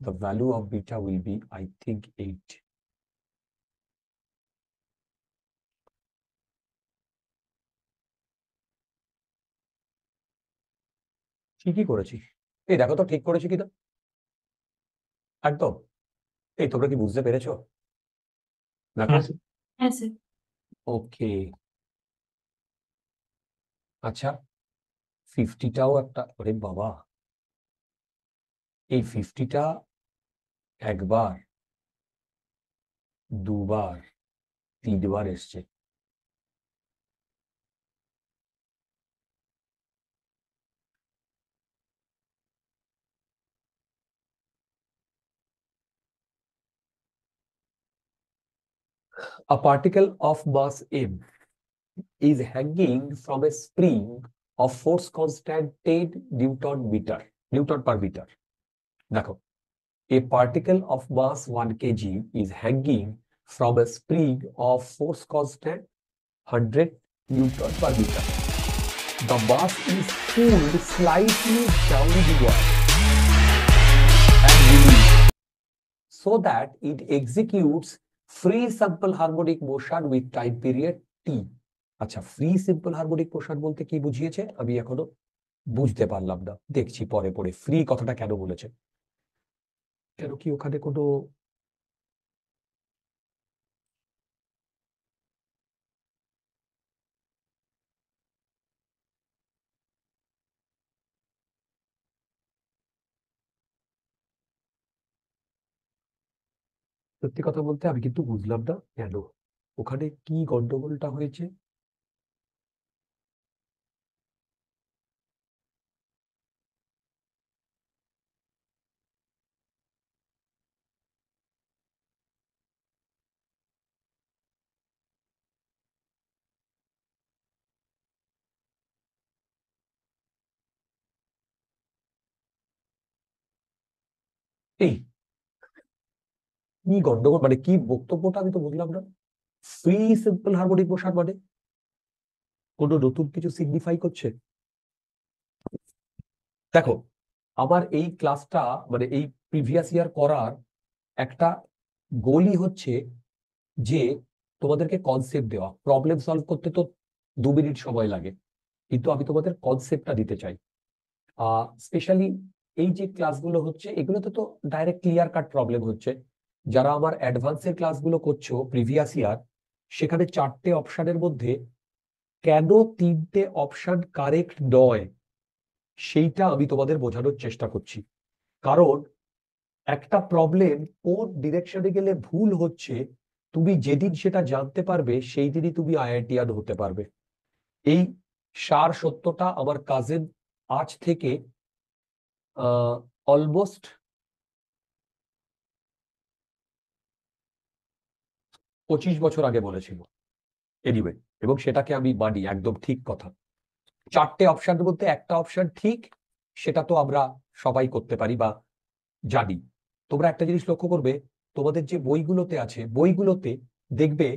the value of beta will be, I think, 8. ঠিকই করেছি। এই দেখো তো ঠিক করেছি কিনা একদম। এই তোমরা কি বুঝতে পেরেছো? দেখো, হ্যাঁ স্যার। হ্যাঁ স্যার। ওকে। আচ্ছা, 50টাও একটা, ওরে বাবা, এই 50টা একবার, দুবার, তিনবার এসছে। A particle of mass m is hanging from a spring of force constant 10 Newton per meter. দেখো, a particle of mass 1 kg is hanging from a spring of force constant 100 Newton per meter. The mass is pulled slightly downward and released so that it executes free simple harmonic motion with time period t. আচ্ছা, free simple harmonic motion বলতে কি বুঝিয়েছে আমি এখনো বুঝতে পারলাম না, দেখছি পরে পরে ফ্রি কথাটা কেন বলেছে। কেন কি ওখানে কোনো সত্যি কথা বলতে আমি কিন্তু বুঝলাম না কেন ওখানে কি গন্ডগোলটা হয়েছে। এই কি গন্ডগোল, মানে কি বক্তব্যটা আমি তো বুঝলাম না। ফ্রি সিম্পল হারমোনিক মোশন মানে কোনো নতুন কিছু সিগনিফাই করছে? দেখো, আমার এই ক্লাসটা মানে এই প্রিভিয়াস ইয়ার করার একটা গোলই হচ্ছে যে তোমাদেরকে কনসেপ্ট দেওয়া। প্রবলেম সলভ করতে তো 2 মিনিট সময় লাগে, কিন্তু আমি তোমাদের কনসেপ্টটা দিতে চাই। স্পেশালি এই যে ক্লাসগুলো হচ্ছে এগুলোতে তো ডাইরেক্ট ক্লিয়ার কাট প্রবলেম হচ্ছে। যারা আমার অ্যাডভান্সের ক্লাসগুলো করছো প্রিভিয়াস ইয়ার, সেখানে 4টে অপশনের মধ্যে কেন 3টে অপশন কারেক্ট নয় সেইটা আমি তোমাদের বোঝানোর চেষ্টা করছি। কারণ একটা প্রবলেম কোন ডিরেকশনে গেলে ভুল হচ্ছে তুমি যেদিন সেটা জানতে পারবে সেই দিনই তুমি আইআইটিয়ান হতে পারবে। এই সার সত্যটা আমার কাজিন আজ থেকে অলমোস্ট 25 বছর আগে বলেছিল। এনিওয়ে, এবং সেটাকে আমি মানি, একদম ঠিক কথা। 4টে অপশনের মধ্যে একটা অপশন ঠিক, সেটা তো আমরা সবাই করতে পারি বা জানি। তোমরা একটা জিনিস লক্ষ্য করবে, তোমাদের যে বইগুলোতে আছে বইগুলোতে দেখবে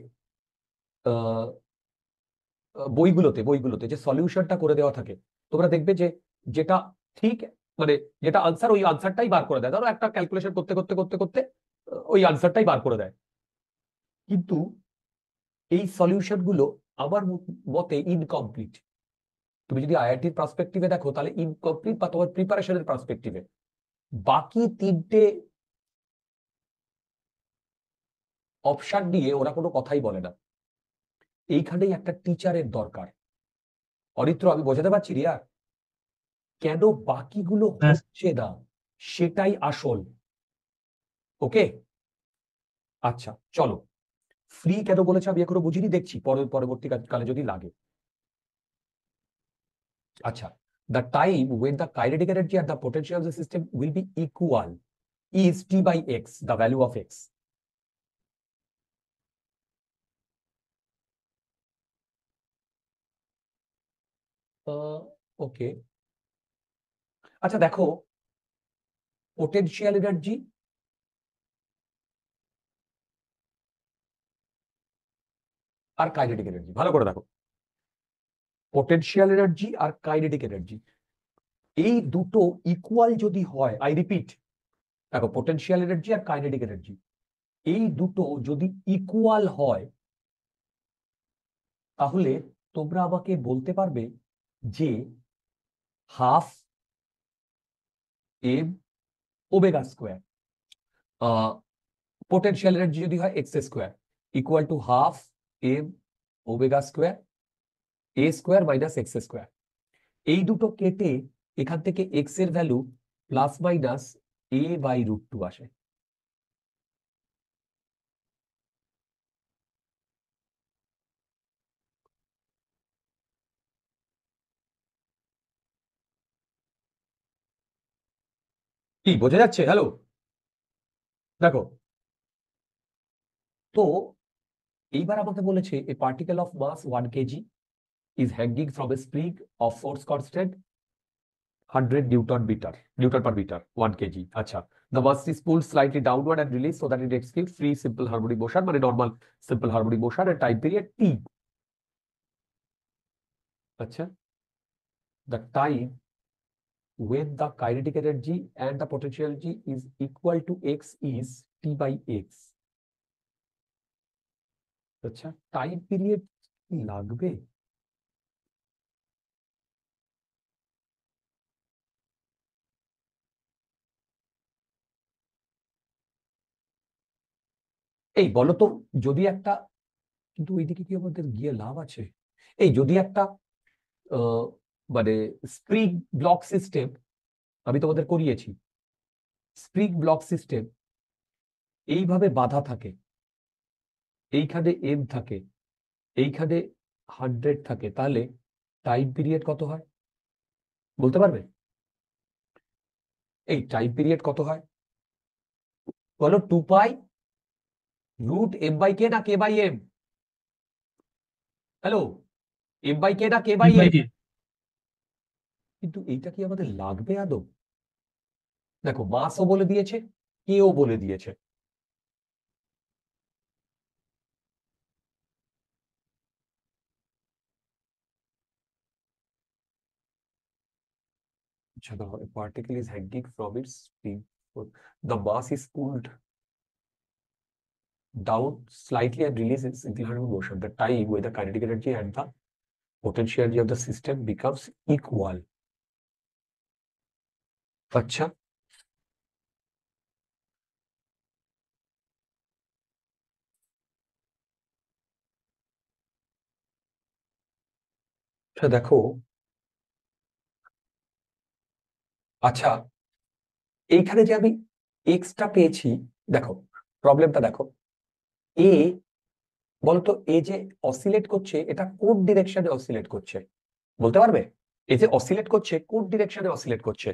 বইগুলোতে যে সলিউশনটা করে দেওয়া থাকে, তোমরা দেখবে যে যেটা ঠিক, মানে যেটা আনসার ওই আনসারটাই বার করে দেয়। ধরো একটা ক্যালকুলেশন করতে করতে করতে করতে ওই আনসারটাই বার করে দেয়। কিন্তু এই সলিউশন গুলো আমার মতে ইনকমপ্লিট। তুমি যদি আইআইটির পার্সপেক্টিভে দেখো তাহলে ইনকমপ্লিট, বা তোমার প্রিপারেশনের পার্সপেক্টিভে বাকি 3টে অপশন নিয়ে ওরা কোনো কথাই বলে না। এইখানেই একটা টিচারের দরকার। অরিত্র, আমি বোঝাতে পারছি রিয়া? কেন বাকিগুলো হ্যাঁ হচ্ছে না সেটাই আসল। ওকে, আচ্ছা চলো, ফ্রি কেন বলেছে আমি এখনো বুঝিনি, দেখছি পরবর্তী কালে যদি লাগে। আচ্ছা, the time when the kinetic energy and the potential of the system will be equal is t/x, the value of x. ওকে, আচ্ছা দেখো, পোটেনশিয়াল এনার্জি আর কাইনেটিক এনার্জি, ভালো করে দেখো, পটেনশিয়াল এনার্জি আর কাইনেটিক এনার্জি এই দুটো ইকুয়াল যদি হয়, আই রিপিট, দেখো পটেনশিয়াল এনার্জি আর কাইনেটিক এনার্জি এই দুটো যদি ইকুয়াল হয়, তাহলে তোমরা আমাকে বলতে পারবে যে half M omega square, potential energy যদি হয় X square equal to half M omega square A square minus X square. এই দুটো কেটে এখান থেকে এক্স এর value plus minus A by √2 আসে। কি বোঝা যাচ্ছে? হ্যালো, দেখো তো এইবার আমাকে বলেছে a particle of mass 1 KG is hanging from a spring of force constant 100 Newton per meter 1 kg. আচ্ছা, the mass is pulled slightly downward and released so that it executes free simple harmonic motion, মানে normal simple harmonic motion and time period t. আচ্ছা, the time when the kinetic energy and the potential energy is equal to x is t by x. আচ্ছা, time period কি লাগবে? এই বলো তো, যদি একটা, কিন্তু ওইদিকে কি আমাদের গিয়ে লাভ আছে? এই যদি একটা মানে স্প্রিং ব্লক সিস্টেম, আমি তোমাদের করিয়েছি, স্প্রিং ব্লক সিস্টেম এইভাবে বাঁধা থাকে, এইখানে এম থাকে, এইখানে 100 থাকে, তাহলে টাইম পিরিয়ড কত হয় বলতে পারবে? এই টাইম পিরিয়ড কত হয় বলো? 2 পাই √m/k না k/m? হ্যালো, m/k না k/m? কিন্তু এইটা কি আমাদের লাগবে আদৌ? দেখো মাসও বলে দিয়েছে, কেও বলে দিয়েছে। A particle is hanging from its spring. The mass is pulled down slightly and releases in harmonic motion. The time when the kinetic energy and the potential energy of the system becomes equal. আচ্ছা, দেখো, আচ্ছা এইখানে যে আমি extra পেয়েছি, দেখো প্রবলেমটা দেখো, এ বলতো এ যে অসিলেট করছে এটা কোন ডিরেকশনে অসিলেট করছে বলতে পারবে? এ যে অসিলেট করছে কোন ডিরেকশনে অসিলেট করছে,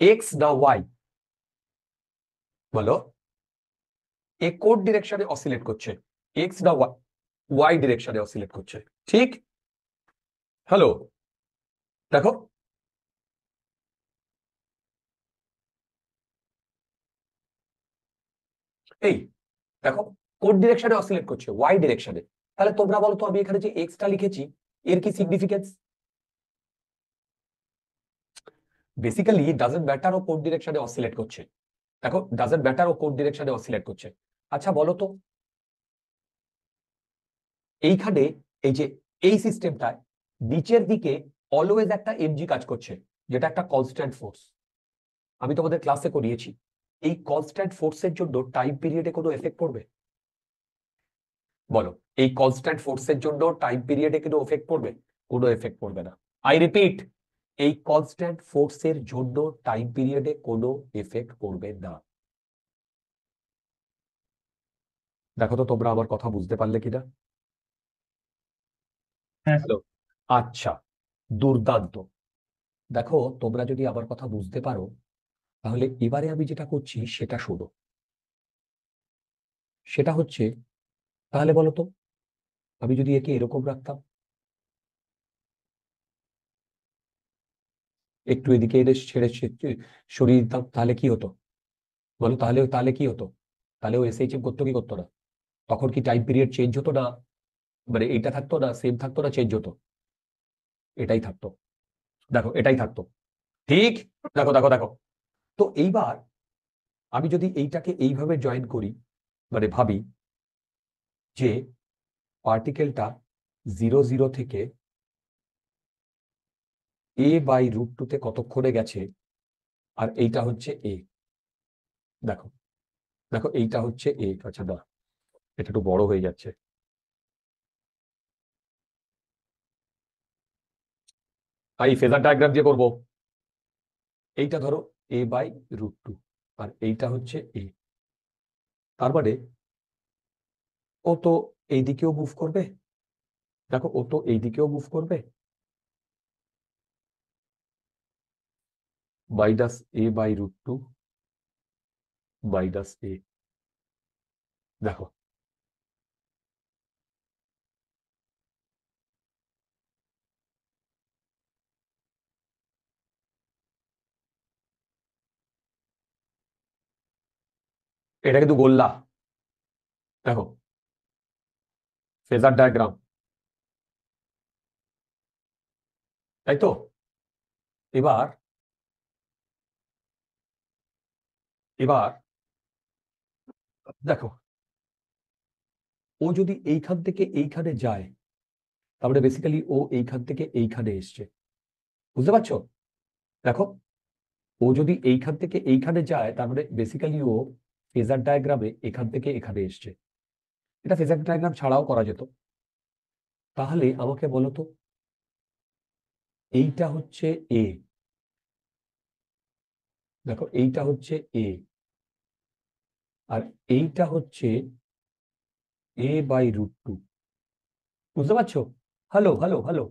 এক্স না ওয়াই? বলো, এ কোন ডিরেকশনে অসিলেট করছে, এক্স না ওয়াই ডিরেকশনে অসিলেট করছে? ঠিক? হ্যালো, দেখো এই দেখো কোন ডিরেকশনে অসিলেট করছে, ওয়াই ডিরেকশনে। তাহলে তোমরা বলো তো, আমি এখানে যে এক্সটা লিখেছি এর কি সিগনিফিকেন্স? বেসিক্যালি ডাজন্ট ম্যাটার ও কোন ডিরেকশনে অসিলেট করছে, দেখো ডাজন্ট ম্যাটার ও কোন ডিরেকশনে অসিলেট করছে। আচ্ছা বলো তো, এইখানে এই যে এই সিস্টেমটায় নিচের দিকে অলওয়েজ একটা এমজি কাজ করছে, যেটা একটা কনস্ট্যান্ট ফোর্স। আমি তোমাদের ক্লাসে করিয়েছি, এই কনস্ট্যান্ট ফোর্সের জন্য টাইম পিরিয়ডে কোনো এফেক্ট পড়বে? বলো, এই কনস্ট্যান্ট ফোর্সের জন্য টাইম পিরিয়ডে কোনো এফেক্ট পড়বে? কোনো এফেক্ট পড়বে না। আই রিপিট, এই কনস্ট্যান্ট ফোর্সের জন্য টাইম পিরিয়ডে কোনো এফেক্ট পড়বে না। দেখো তো তোমরা আমার কথা বুঝতে পারলে কিনা? হ্যাঁ হ্যালো, আচ্ছা, দুর্দান্ত। দেখো তোমরা যদি আমার কথা বুঝতে পারো, তাহলে এবারে আমি যেটা করছি সেটা শোনো। সেটা হচ্ছে, তাহলে বলো তো, আমি যদি একে এরকম রাখতাম, একটু এদিকে এনে সরিয়ে দিতাম, তাহলে কি হতো বলো? তাহলে তাহলে কি হতো? তাহলে ও এসএইচএম করতো কি করতো না? তখন কি টাইম পিরিয়ড চেঞ্জ হতো না? মানে এইটা থাকতো না, সেম থাকতো না, চেঞ্জ হতো? এটাই থাকতো। দেখো এটাই থাকতো, ঠিক? দেখো দেখো দেখো। তো এইবার আমি যদি এইটাকে এইভাবে জয়েন করি, মানে ভাবি যে পার্টিকেলটা 0 0 থেকে a/√2 কতক্ষণে গেছে, আর এইটা হচ্ছে এ। দেখো দেখো, এইটা হচ্ছে এ। আচ্ছা না, এটা একটু বড় হয়ে যাচ্ছে। এই ফেজার ডায়াগ্রাম দিয়ে করবো। এইটা ধরো a/√2, আর এইটা হচ্ছে এ। তার মানে ও তো এইদিকেও মুভ করবে। দেখো ও তো এইদিকেও মুভ করবে, -a/√2 - a। দেখো এটা কিন্তু গোল্লা। দেখো ফেজার ডায়াগ্রাম, তাই তো? এবার এবার দেখো, ও যদি এইখান থেকে এইখানে যায়, তাহলে বেসিক্যালি ও এইখান থেকে এইখানে এসছে। বুঝতে পারছো? দেখো, ও যদি এইখান থেকে এইখানে যায়, তার মানে বেসিক্যালি ও ফেজার ডায়াগ্রামে এখান থেকে এখানে এসছে। এটা ফেজার ডায়াগ্রাম ছাড়াও করা যেত। তাহলে আমাকে বলো তো, এইটা হচ্ছে এ। দেখো এইটা হচ্ছে এ, আর এইটা হচ্ছে a/√2। বুঝতে পারছো? Hello hello hello.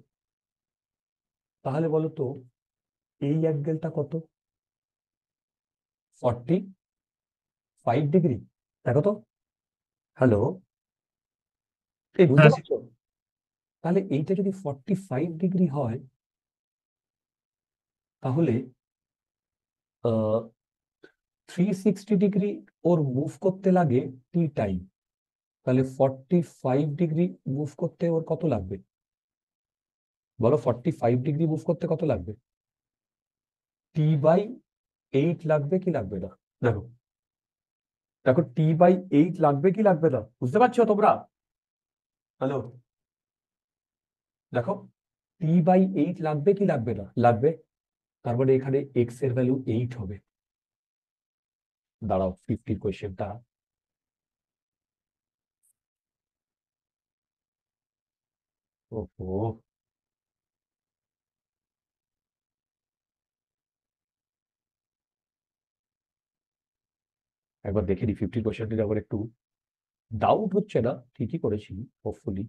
তাহলে বলো তো, এই অ্যাঙ্গেলটা কত? 45 ডিগ্রি। দেখো তো, হ্যালো, এই বুঝতে হ্যাঁ পারছো? তাহলে এইটা যদি 45 ডিগ্রি হয়, তাহলে 360 ডিগ্রি ওর মুভ করতে লাগে টি টাইম। তাহলে 45 ডিগ্রি মুভ করতে ওর কত লাগবে বলো? 45 ডিগ্রি মুভ করতে কত লাগবে? t/8 লাগবে কি লাগবে না? দেখো দেখো, t/8 লাগবে কি লাগবে না? বুঝতে পারছো তোমরা? হ্যালো, দেখো t/8 লাগবে কি লাগবে না? লাগবে। তার মানে এখানে এক্স এর ভ্যালু 8 হবে। দাঁড়াও, 50 কোয়েশ্চেনটা। ওহো, একবার দেখে নি 50 কোয়েশ্চেনটির, আবার একটু ডাউট হচ্ছে না, ঠিকই করেছি হোপফুলি।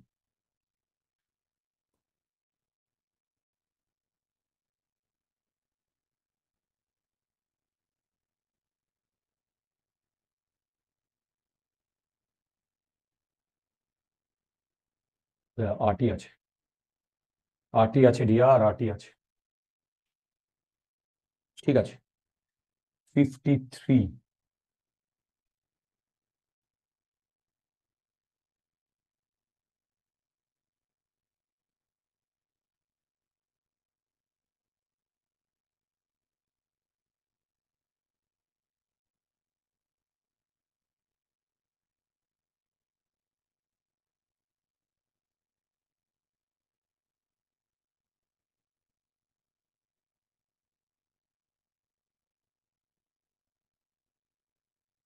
আরটি আছে, আরটি আছে ডিয়ার, আরটি আছে। ঠিক আছে, 53।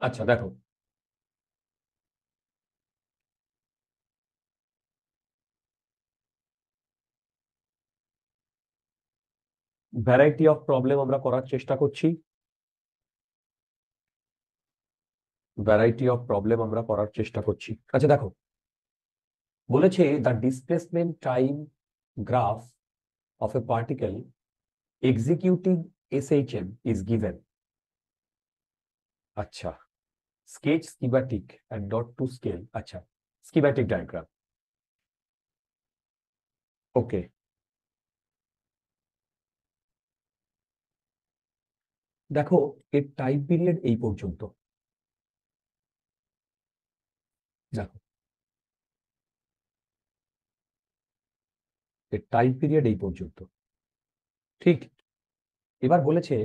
আচ্ছা দেখো, ভ্যারাইটি অফ প্রবলেম আমরা করার চেষ্টা করছি। ভ্যারাইটি অফ প্রবলেম আমরা করার চেষ্টা করছি। আচ্ছা দেখো, বলেছে the displacement time graph of a particle executing SHM is given. আচ্ছা, sketch schematic and not to scale. আচ্ছা, স্কিম্যাটিক ডায়াগ্রাম, ওকে। দেখো, এর টাইম পিরিয়ড এই পর্যন্ত। দেখো এর টাইম পিরিয়ড এই পর্যন্ত। ঠিক, এবার বলেছে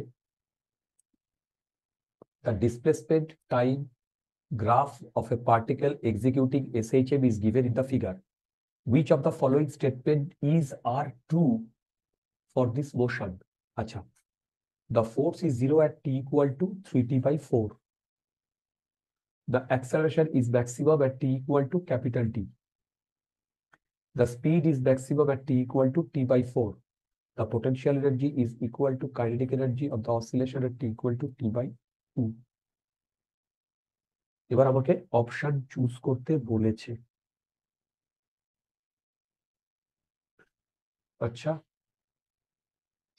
the displacement time graph of a particle executing SHM is given in the figure. Which of the following statement is are true for this motion? Acha, the force is 0 at t equal to 3t by 4. The acceleration is maximum at t equal to capital T. The speed is maximum at t equal to t by 4. The potential energy is equal to kinetic energy of the oscillation at t equal to t by 2. এবার আমাকে option choose করতে বলেছে। আচ্ছা,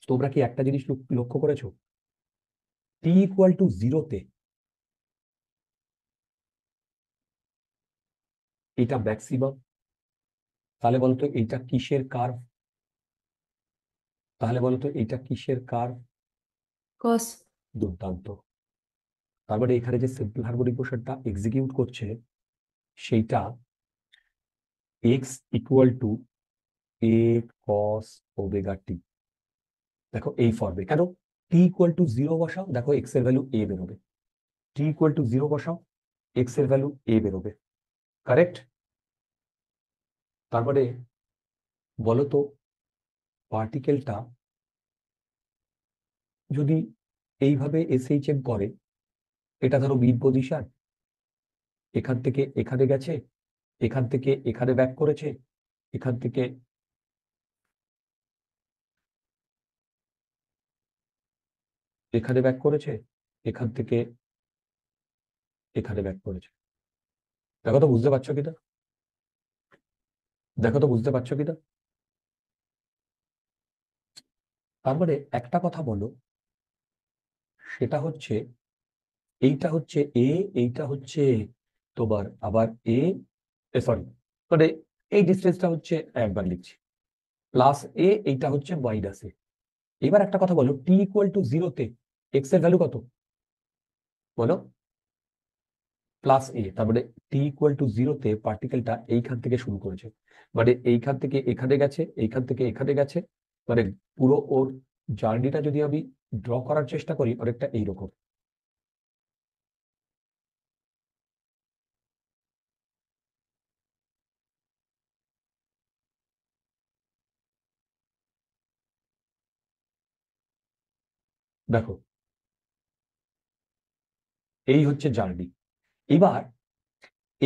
তোমরা কি একটা জিনিস লক্ষ্য করেছো? টি ইকুয়াল টু 0-তে এটা ম্যাক্সিমাম, তাহলে বলতো এইটা কিসের কার্ভ? তাহলে বলতো এইটা কিসের কার্ভ? কস। দুর্দান্ত। তার মানে এখানে যে সিম্পল হারমোনিক মোশনটা এক্সিকিউট করছে সেইটা X equal to A cos omega T. দেখো এই ফর্মে, কেন টি ইকুয়াল টু 0 বসাও, দেখো এক্স এর ভ্যালু এ বেরোবে। টি ইকুয়াল টু 0 বসাও, এক্স এর ভ্যালু এ বেরোবে। কারেক্ট? তার মানে বলতো পার্টিকেলটা যদি এইভাবে এসএইচএম করে, এটা ধরো মিড পজিশন, এখান থেকে এখানে গেছে, এখান থেকে এখানে ব্যাক করেছে, এখান থেকে এখানে ব্যাক করেছে, এখান থেকে এখানে ব্যাক করেছে। দেখো তো বুঝতে পারছো কিনা? দেখো তো বুঝতে পারছো কিনা? তার মানে একটা কথা বলো, সেটা হচ্ছে এইটা হচ্ছে এ, এইটা হচ্ছে তোমার আবার এ, সরি, মানে এই ডিস্টেন্সটা হচ্ছে একবার লিখছি প্লাস এ, এইটা হচ্ছে মাইনাস এ। এবার একটা কথা বলো, টি ইকুয়াল টু 0-তে এক্স এর ভ্যালু কত বলো? প্লাস এ। তার মানে টি ইকুয়াল টু 0-তে পার্টিকেলটা এইখান থেকে শুরু করেছে, মানে এইখান থেকে এখানে গেছে, এইখান থেকে এখানে গেছে, মানে পুরো ওর জার্নিটা যদি আমি ড্র করার চেষ্টা করি অনেকটা এইরকম। দেখো এই হচ্ছে জার্নি। এবার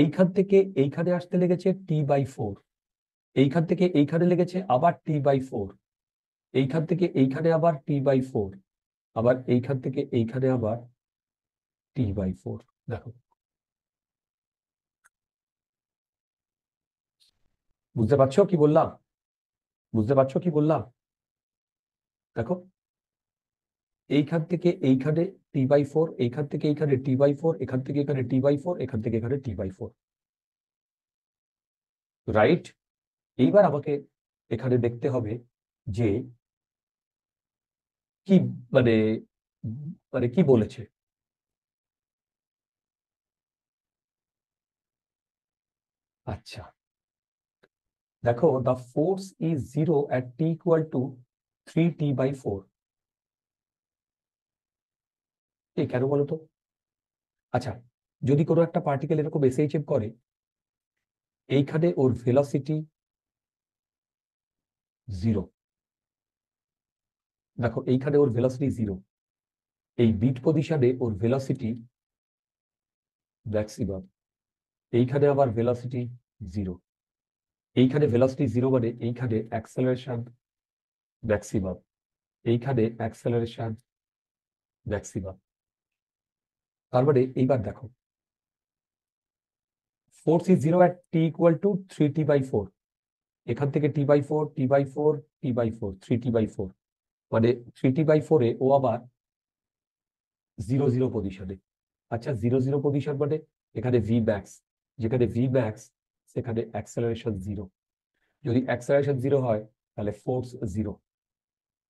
এইখান থেকে এইখানে আসতে লেগেছে টি বাই 4, এইখান থেকে এইখানে লেগেছে আবার টি বাই 4, এইখান থেকে এইখানে আবার টি বাই 4, আবার এইখান থেকে এইখানে আবার টি বাই 4। দেখো বুঝতে পারছো কি বললাম? বুঝতে পারছো কি বললাম? দেখো এইখান থেকে এইখানে টি বাই 4, এইখান থেকে এইখানে টি বাই 4, এখান থেকে এখানে টি বাই 4, এখান থেকে এখানে টি বাই 4, রাইট? এইবার আমাকে এখানে দেখতে হবে যে কি মানে মানে কি বলেছে। আচ্ছা দেখো, the force is 0 at t equal to 3t by 4। এই কেন বলো তো? আচ্ছা, যদি কোনো একটা পার্টিকেল এরকম এসএইচএম করে, এইখানে ওর ভেলোসিটি 0, দেখো এইখানে ওর ভেলোসিটি 0, এই বিট পজিশনে ওর ভেলোসিটি ম্যাক্সিমাম, এইখানে আবার ভেলোসিটি 0, এইখানে ভেলোসিটি 0 মানে এইখানে অ্যাক্সেলারেশন ম্যাক্সিমাম, এইখানে অ্যাক্সেলারেশন ম্যাক্সিমাম। তার মানে এইবার দেখো, force is 0 at t equal to 3t by 4, এখান থেকে T by 4, T by 4, T by 4, 3t by 4, মানে 3t by 4-এ ও আবার 0 পজিশনে। আচ্ছা 0 পজিশন মানে এখানে ভি ম্যাক্স, যেখানে ভি ম্যাক্স সেখানে অ্যাক্সেলারেশন 0, যদি অ্যাক্সেলারেশন 0 হয় তাহলে ফোর্স 0।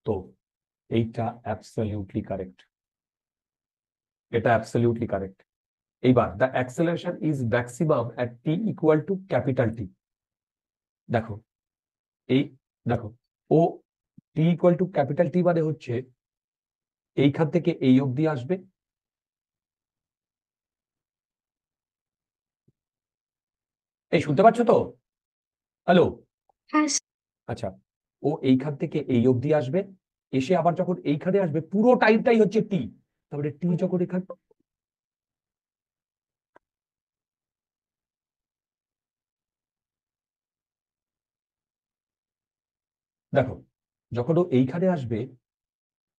তো এইটা অ্যাবসলিউটলি কারেক্ট, এটা অ্যাবসলিউটলি কারেক্ট। এইবার the acceleration is maximum at T equal two capital T. দেখো এই দেখো ও টি ইকুয়াল টু ক্যাপিটাল টি মানে হচ্ছে এইখান থেকে এই অবধি আসবে, এই শুনতে পাচ্ছ তো? হ্যালো? হ্যাঁ আচ্ছা, ও এইখান থেকে এই অবধি আসবে, এসে আবার যখন এইখানে আসবে পুরো টাইমটাই হচ্ছে টি, তারপরে টি যখন এখানে দেখো যখন ও এইখানে আসবে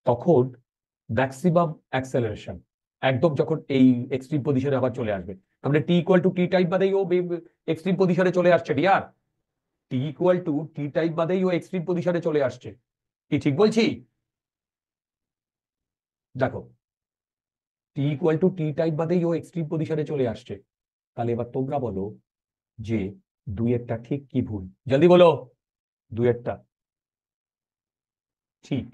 তখন ম্যাক্সিমাম অ্যাক্সেলারেশন একদম যখন এই এক্সট্রিম পজিশনে আবার চলে আসবে, তাহলে T equal to T time বাদেই ও এক্সট্রিম পজিশনে চলে আসছে dear. T equal to T time বাদেই ও এক্সট্রিম পজিশনে চলে আসছে, কি ঠিক বলছি? দেখো T equal to T time বাদেই ও এক্সট্রিম পজিশনে চলে আসছে, তাহলে এবার তোমরা বলো যে দুইয়েরটা ঠিক কি ভুল, জলদি বলো। দুইয়েরটা ঠিক।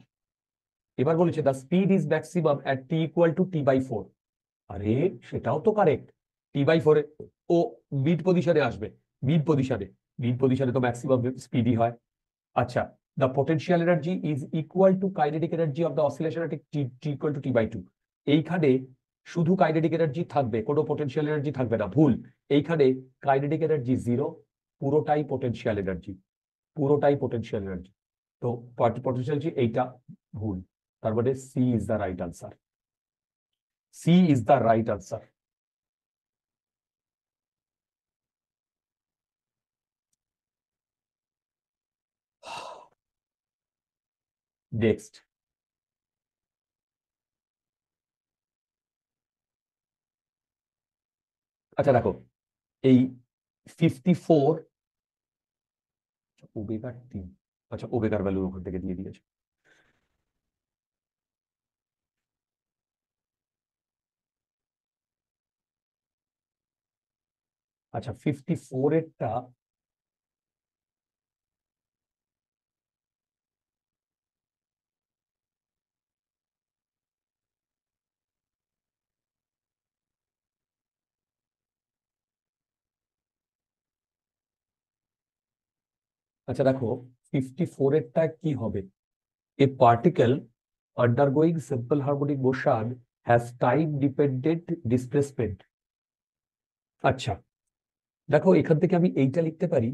এবার বলেছে the speed is maximum at T equal to T by four. আরে সেটাও তো কারেক্ট, টি বাই ফোরে ও মিড পজিশনে আসবে, মিড পজিশনে, মিড পজিশনে তো ম্যাক্সিমাম স্পিডই হয়। আচ্ছা, the potential energy is equal to kinetic energy of the oscillation at T equal to T by two. এইখানে শুধু কাইনেটিক এনার্জি থাকবে, কোনো পোটেনশিয়াল এনার্জি থাকবে না, ভুল। এইখানে কাইনেটিক এনার্জি জিরো, পুরোটাই পোটেনশিয়াল এনার্জি, পুরোটাই পোটেনশিয়াল এনার্জি। তো পোটেনশিয়াল এনার্জি এইটা ভুল, তার মানে C is the right answer, C is the right answer. Next, আচ্ছা দেখো এই 54 ওবেগার টি, আচ্ছা ওবেগার ভ্যালু ওখান থেকে দিয়ে দিয়েছে। আচ্ছা 54 এরটা আচ্ছা দেখো 54 এরটা কি হবে, এ particle undergoing simple harmonic motion has time dependent displacement। আচ্ছা দেখো এখান থেকে আমি এইটা লিখতে পারি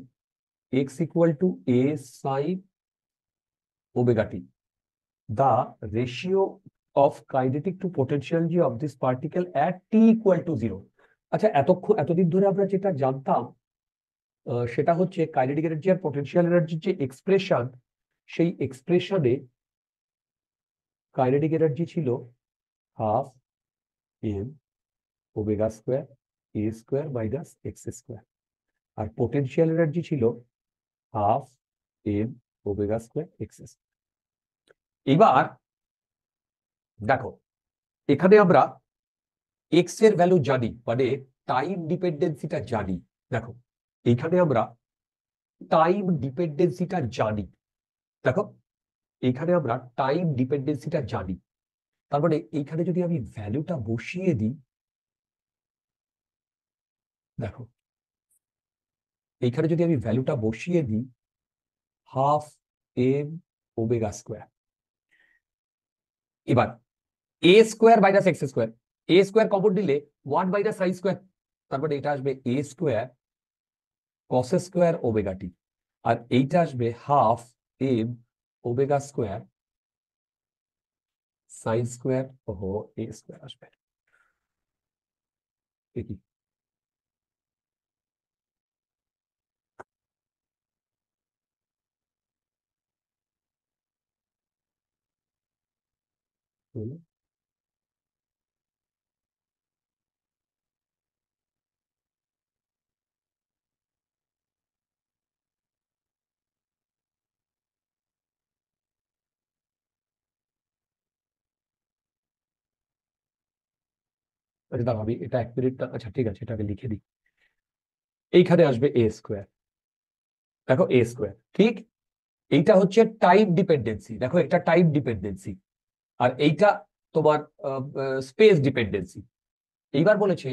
x equal to a sin omega t, the ratio of kinetic to potential energy of this particle at t equal to 0। আচ্ছা এতদিন ধরে আমরা যেটা জানতাম সেটা হচ্ছে কাইনেটিক এনার্জি আর পটেনশিয়াল এনার্জির যে এক্সপ্রেশন, সেই এক্সপ্রেশনে কাইনেটিক এনার্জি ছিল half M omega square A square minus X square, আর পোটেনশিয়াল এনার্জি ছিল half M omega square X square. এবার দেখো এখানে আমরা এক্স এর ভ্যালু জানি, মানে টাইম ডিপেন্ডেন্সিটা জানি। দেখো এখানে আমরা টাইম ডিপেন্ডেন্সিটা জানি, দেখো এখানে আমরা টাইম ডিপেন্ডেন্সিটা জানি, তার মানে এইখানে যদি আমি ভ্যালুটা বসিয়ে দিই, দেখো এইখানে যদি আমি ভ্যালুটা বসিয়ে দিই হাফ এম ওমেগা স্কোয়ার, এবার A square minus X square, A square common নিলে 1 মাইনাস সাইন স্কোয়ার, তার মানে এটা আসবে A square cos square omega T, আর এইটা আসবে half M omega square sine square ও এ স্কোয়ার আসবে। কি হলো? আচ্ছা দাঁড়াও আমি এটা 1 মিনিট, আচ্ছা ঠিক আছে এটাকে লিখে দিই, এইখানে আসবে এ স্কোয়ার, দেখো এ স্কোয়ার ঠিক, এইটা হচ্ছে টাইম ডিপেন্ডেন্সি, দেখো এটা টাইম ডিপেন্ডেন্সি, আর এইটা তোমার স্পেস ডিপেন্ডেন্সি। এইবার বলেছে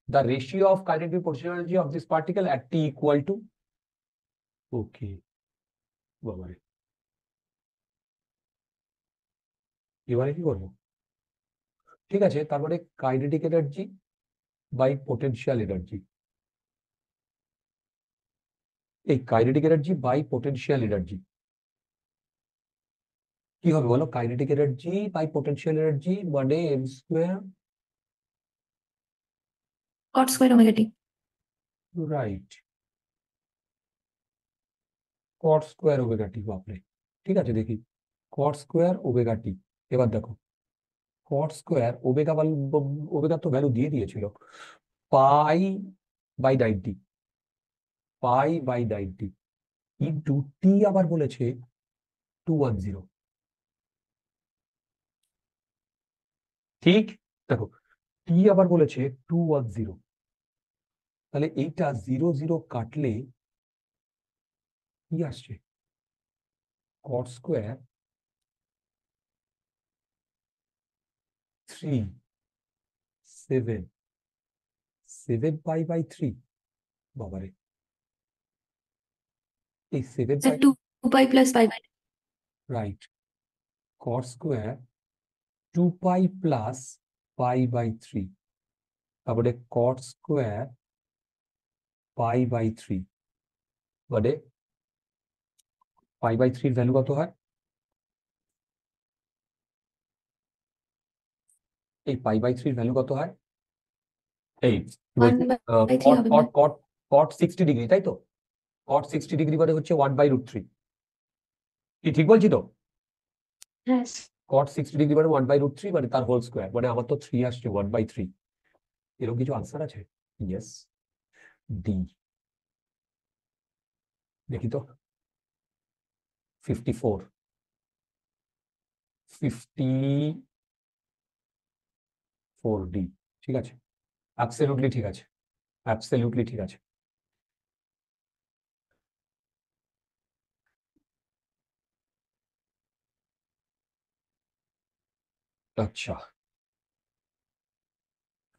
the ratio of kinetic potential energy of this particle at T equal to, okay বাবারে এবারে কি করবো? ঠিক আছে, তারপরে kinetic energy by potential energy. এই kinetic energy by potential energy কি হবে বলো? Kinetic energy by potential energy মানে M square. cot square omega t. Right, cot square omega T. বাপরে, ঠিক আছে দেখি, কট স্কোয়ার ওমেগা টি। এবার দেখো, কট স্কোয়ার ওমেগা ওমেগা তো ভ্যালু দিয়ে দিয়েছিল, pi by 90, pi by 90 into T আবার বলেছে 210। ঠিক, দেখো টি আবার বলেছে 210, তাহলে এইটা 0 0 কাটলে কি আসছে? Cot square 3 7 7 pi by 3। বাবারে, এই 7 Sir, pi, 2 pi plus pi by right, cot square 2 pi plus pi by 3, তারপরে কট স্কোয়ার পাই বাই 3, মানে পাই বাই 3 ভ্যালু কত হয়? এই পাই বাই 3 ভ্যালু কত হয়? এই কি 1 বলছি, by 3 কট হবে কট না? কট কট 60 ডিগ্রি, তাই তো? কট 60 ডিগ্রি মানে হচ্ছে 1/√3। কি ঠিক বলছি তো? হ্যাঁ কট 60 ডিগ্রি মানে 1/√3, মানে তার হোল স্কোয়ার, মানে আমার তো 3 আসছে 1/3। এরকম কিছু আনসার আছে? Yes, D. দেখি তো, 54 ডি। ঠিক আছে, অ্যাবসলিউটলি ঠিক আছে, অ্যাবসলিউটলি ঠিক আছে। আচ্ছা,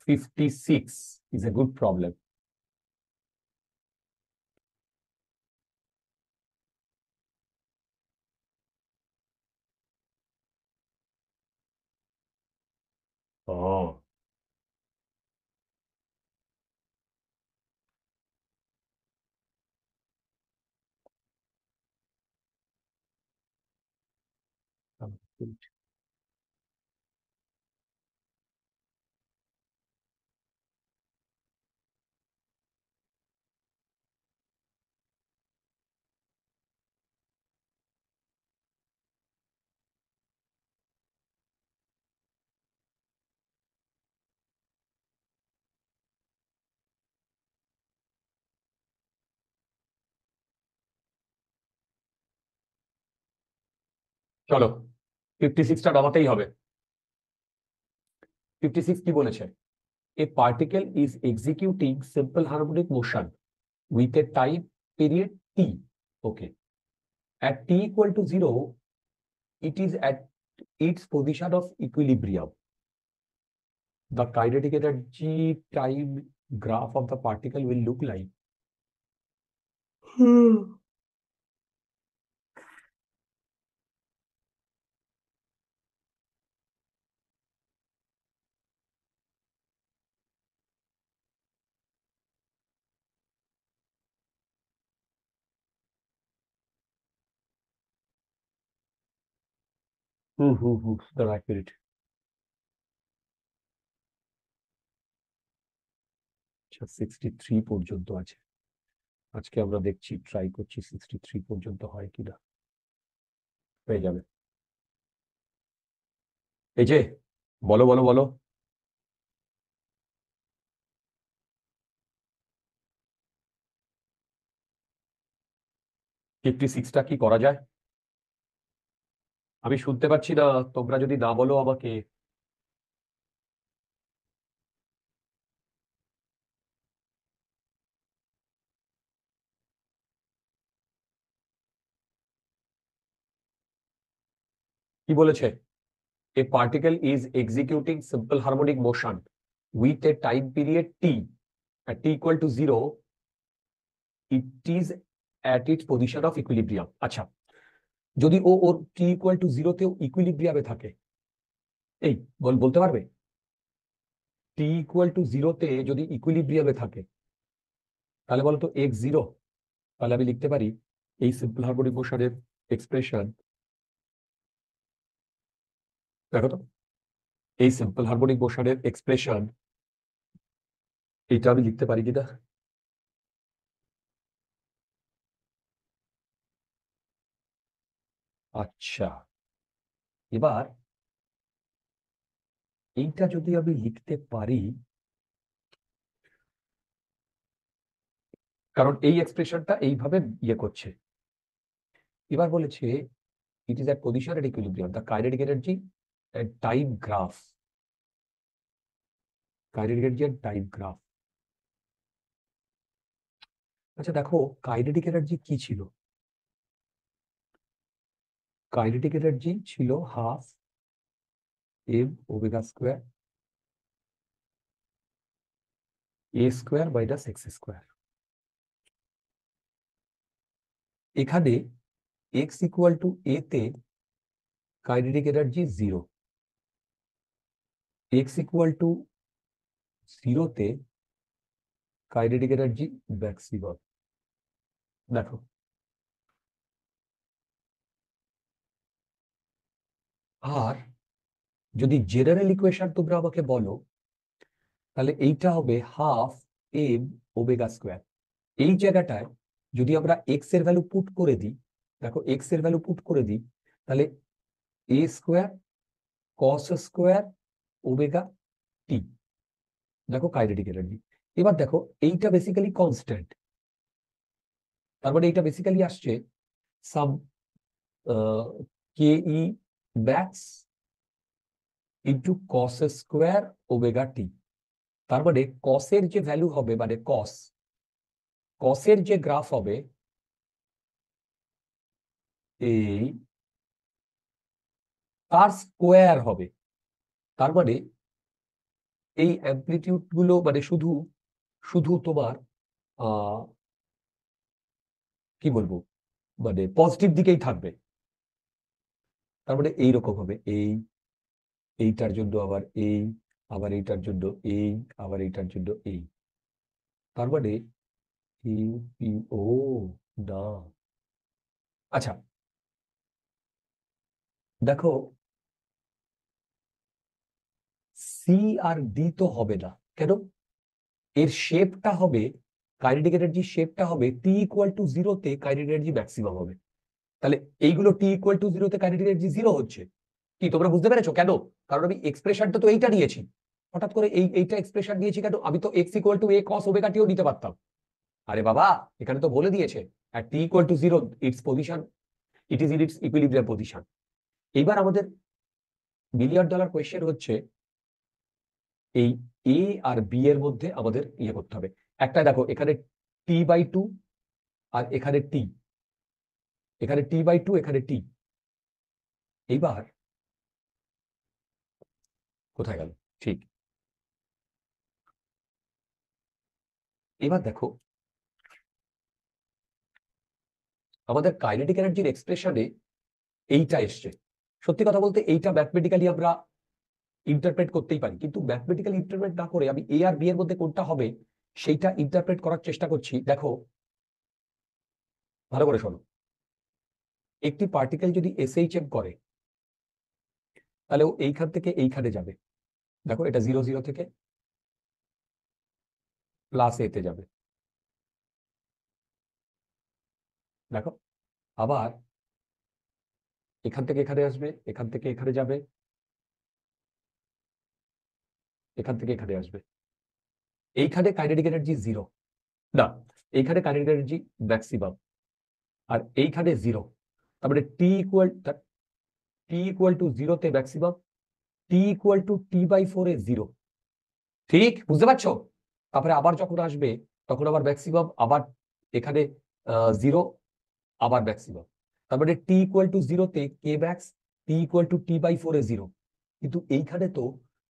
56 is a good problem. Oh, good. চলো 56টা নামাতেই হবে। 56 কি বলেছে? A particle is executing simple harmonic motion with a time period t. Okay. At t equal to 0, it is at its position of equilibrium. The kinetic energy time graph of the particle will look like. The right period. আচ্ছা, 63 পর্যন্ত আছে। আজকে আমরা দেখছি, try করছি 63 পর্যন্ত হয় কিনা। হয়ে যাবে। এই যে, বলো বলো বলো। 56টা কি করা যায়? আমি শুনতে পাচ্ছি না, তোমরা যদি না বলো আমাকে। কি বলেছে? A particle is executing simple harmonic motion with a time period t. At t equal to 0, it is at its position of equilibrium. আচ্ছা, যদি ও ওর t equal to 0 তেও ইকুইলিব্রিয়ামে থাকে, এই বলতে পারবে টি ইকুয়াল টু জিরোতে যদি ইকুইলিব্রিয়ামে থাকে তাহলে বলতো এক্স জিরো, তাহলে আমি লিখতে পারি এই সিম্পল হারমোনিক মোশনের এক্সপ্রেশন, দেখো তো এই সিম্পল হারমোনিক মোশনের এক্সপ্রেশন এটা আমি লিখতে পারি কিনা। আচ্ছা, এবার এইটা যদি আমি লিখতে পারি, কারণ এই এক্সপ্রেশনটা এইভাবে ইয়ে করছে, এবার বলেছে it is at position at equilibrium the kinetic energy and time graph, kinetic energy and time graph. আচ্ছা দেখো কাইনেটিক এনার্জি কি ছিল, কাইনেটিক এনার্জি ছিল half M omega square A square minus X square. এখানে এক্স ইকুয়াল টু এ তে kinetic energy zero, X equal to জিরোতে kinetic energy maximum. দেখো আর যদি জেনারেল ইকুয়েশন তোমরা আমাকে বলো তাহলে এইটা হবে হাফ এম ওমেগা স্কোয়ার। এই জায়গাটায় যদি আমরা এক্স এর ভ্যালু পুট করে দিই, দেখো এক্স এর ভ্যালু পুট করে দিই তাহলে A square cos square omega T, দেখো কাইনেটিক এনার্জি। এবার দেখো এইটা বেসিক্যালি কনস্ট্যান্ট, তার মানে এইটা বেসিক্যালি আসছে some K E max into cos square omega T. তার মানে কসের যে ভ্যালু হবে, মানে কসের যে গ্রাফ হবে এই তার স্কোয়ার হবে। তার মানে এই অ্যামপ্লিটিউড গুলো মানে শুধু শুধু তোমার কি বলবো মানে পজিটিভ দিকেই থাকবে। তার মানে এইরকম হবে, এইটার জন্য আবার আবার এইটার জন্য আবার এইটার জন্য তার মানে ও না। আচ্ছা দেখো সি আর ডি তো হবে না, কেন? এর শেপটা হবে, কাইনেটিক এনার্জি শেপটা হবে টি ইকুয়াল টু জিরোতে কাইনেটিক এনার্জি ম্যাক্সিমাম হবে। তাহলে এইগুলো টি ইকুয়াল টু জিরোতে কাইনেটিক এনার্জি জিরো হচ্ছে, কি তোমরা বুঝতে পেরেছো কেন? কারণ আমি এক্সপ্রেশনটা তো এইটা নিয়েছি, হঠাৎ করে এইটা এক্সপ্রেশন নিয়েছি কেন? আমি তো x equal to A cos omega টিও নিতে পারতাম। আরে বাবা এখানে তো বলে দিয়েছে at t equal to 0 its position, it is in its equilibrium position। এবার আমাদের $1,000,000 কোয়েশ্চেন হচ্ছে এই এ আর বি এর মধ্যে আমাদের ইয়ে করতে হবে। একটা দেখো এখানে t/2 আর এখানে t, এখানে t/2 এখানে t। এইবার কোথায় গেল, ঠিক এবার দেখো আমাদের কাইনেটিক এনার্জির এক্সপ্রেশনে এইটা এসছে। সত্যি কথা বলতে এইটা ম্যাথমেটিক্যালি আমরা ইন্টারপ্রেট করতেই পারি, কিন্তু ম্যাথমেটিক্যালি ইন্টারপ্রেট না করে আমি এ আর বি এর মধ্যে কোনটা হবে সেইটা ইন্টারপ্রেট করার চেষ্টা করছি। দেখো ভালো করে শোনো, একটি পার্টিকেল যদি এসএইচএম করে তাহলে ও এইখান থেকে এইখানে যাবে। দেখো এটা 0 থেকে প্লাস এতে যাবে, দেখো আবার এখান থেকে এখানে আসবে, এখান থেকে এখানে যাবে, এখান থেকে এখানে আসবে। এইখানে কাইনেটিক এনার্জি জিরো, না এইখানে কাইনেটিক এনার্জি ম্যাক্সিমাম, আর এইখানে জিরো। তার মানে টি ইকুয়াল টু জিরোতে ম্যাক্সিমাম, টি ইকুয়াল টু t/4 এ জিরো। ঠিক বুঝতে পারছো? তারপরে আবার যখন আসবে তখন আবার ম্যাক্সিমাম, আবার এখানে জিরো, আবার ম্যাক্সিমাম। তার মানে টি ইকুয়াল টু জিরোতে কে ম্যাক্স, টি ইকুয়াল টু t/4 এ জিরো। কিন্তু এইখানে তো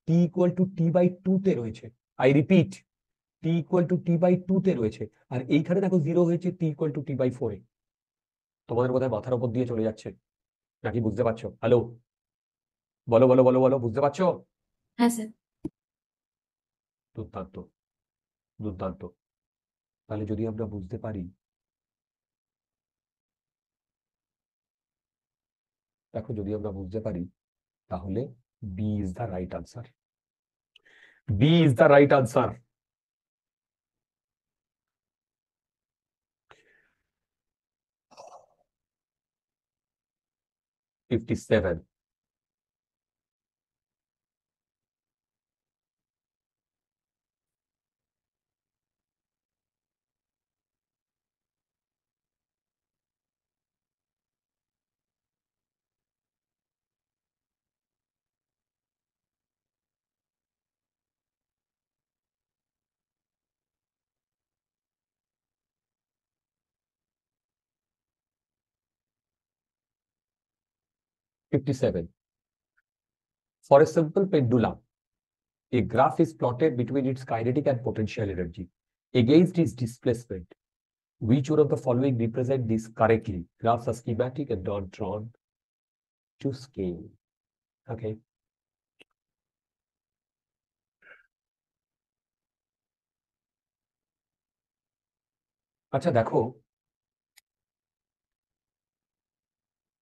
টি ইকুয়াল টু t/2 তে রয়েছে। I repeat, T equal two t/2 তে রয়েছে, আর এইখানে দেখো জিরো হয়েছে টি ইকুয়াল টু t/4 এ। তোমাদের বোধহয় মাথার উপর দিয়ে চলে যাচ্ছে নাকি, বুঝতে পারছো? হ্যালো, বলো বলো বলো বলো, বুঝতে পারছো? হ্যাঁ স্যার। দুর্দান্ত, দুর্দান্ত। তাহলে যদি আমরা বুঝতে পারি, দেখো যদি আমরা বুঝতে পারি, তাহলে B is the right answer. B is the right answer. $57. For a simple pendulum, a graph is plotted between its kinetic and potential energy against its displacement. Which one of the following represent this correctly? Graphs are schematic and not drawn to scale. Okay. আচ্ছা দেখো,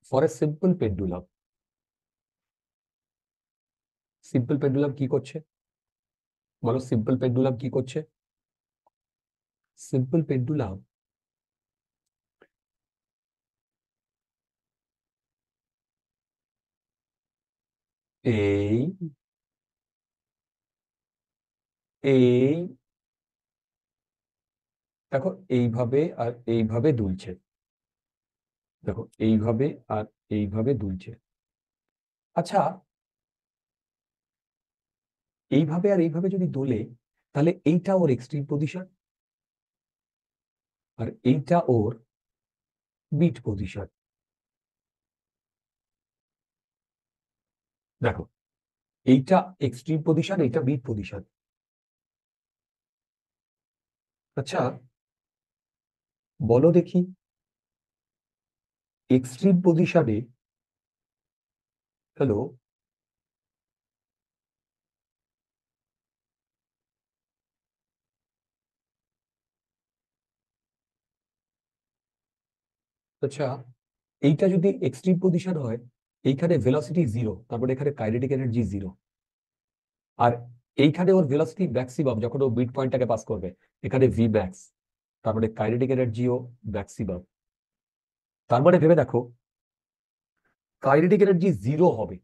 for a simple pendulum, simple pendulum কি করছে বলো? Simple pendulum কি করছে? Simple pendulum এই এই দেখো এইভাবে আর এইভাবে দুলছে। দেখো এইভাবে আর এইভাবে দুলছে। আচ্ছা, এইভাবে আর এইভাবে যদি দোলে, তাহলে এইটা ওর এক্সট্রিম পজিশন আর এইটা ওর মিড পজিশন। দেখো এইটা এক্সট্রিম পজিশন, এইটা মিড পজিশন। আচ্ছা বলো দেখি, এক্সট্রিম পজিশনে, হ্যালো, আচ্ছা এইটা যদি এক্সট্রিম পজিশন হয়, এইখানে ভেলোসিটি জিরো, তারপরে এখানে কাইনেটিক এনার্জি জিরো, আর এইখানে ওর ভেলোসিটি ম্যাক্সিমাম যখন ও মিড পয়েন্টটাকে পাস করবে, এখানে ভি ম্যাক্স, তারপরে কাইনেটিক এনার্জিও ম্যাক্সিমাম। তার মানে ভেবে দেখো, কাইনেটিক এনার্জি জিরো হবে,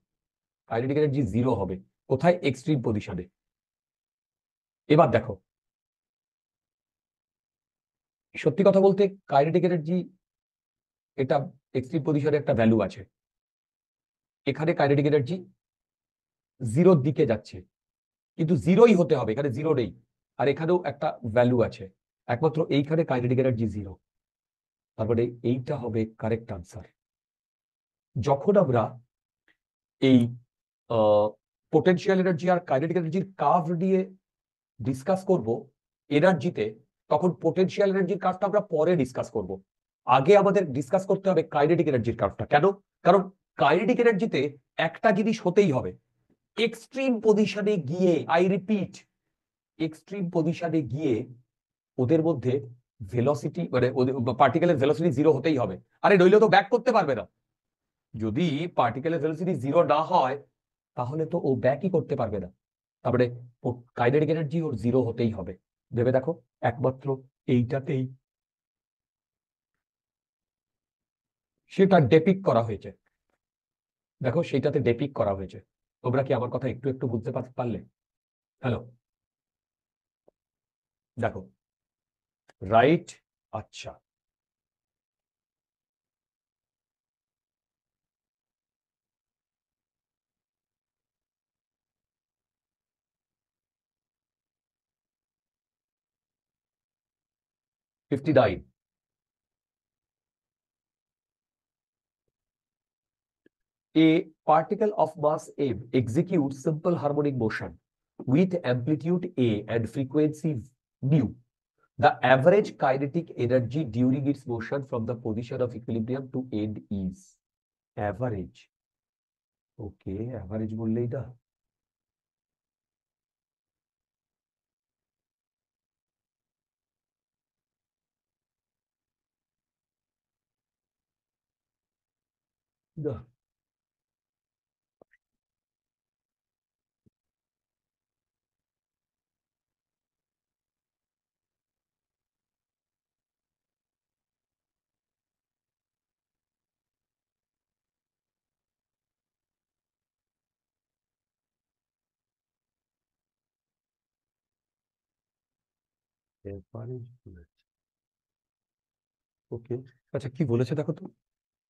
কাইনেটিক এনার্জি জিরো হবে কোথায়? এক্সট্রিম পজিশনে। এবার দেখো, সত্যি কথা বলতে কাইনেটিক এনার্জি, এটা এক্সট্রিম পজিশনে একটা ভ্যালু আছে, এখানে কাইনেটিক এনার্জি জিরোর দিকে যাচ্ছে, কিন্তু জিরোই হতে হবে, এখানে জিরো নেই, আর এখানেও একটা ভ্যালু আছে, একমাত্র এইখানে কাইনেটিক এনার্জি জিরো। তারপরে এইটা হবে কারেক্ট আনসার। যখন আমরা এই পোটেনশিয়াল এনার্জি আর কাইনেটিক এনার্জির কার্ভ নিয়ে ডিসকাস করব এনার্জিতে, তখন পোটেনশিয়াল এনার্জির কার্ভটা আমরা পরে ডিসকাস করব। আগে আমাদের ডিসকাস করতে হবে কাইনেটিক এনার্জির কার্ভটা। কেন? কারণ কাইনেটিক এনার্জিতে একটা জিনিস হতেই হবে, এক্সট্রিম পজিশনে গিয়ে, আই রিপিট, এক্সট্রিম পজিশনে গিয়ে ওদের মধ্যে ভেলোসিটি, মানে পার্টিকেলের ভেলোসিটি জিরো হতেই হবে। আরে নইলে তো ব্যাক করতে পারবে না। যদি পার্টিকেলের ভেলোসিটি জিরো না হয়, তাহলে তো ও ব্যাকই করতে পারবে না। তারপরে কাইনেটিক এনার্জি ওর জিরো হতেই হবে। ভেবে দেখো, একমাত্র এইটাতেই সেটা ডেপিক করা হয়েছে। দেখো সেইটাতে ডেপিক করা হয়েছে। তোমরা কি আমার কথা একটু একটু বুঝতে পারলে? হ্যালো, দেখো রাইট। আচ্ছা, $59. A particle of mass m executes simple harmonic motion with amplitude a and frequency mu. The average kinetic energy during its motion from the position of equilibrium to end is average. Okay, average বললেই না। না, average বলেছে। ওকে, আচ্ছা কি বলেছে দেখো তো।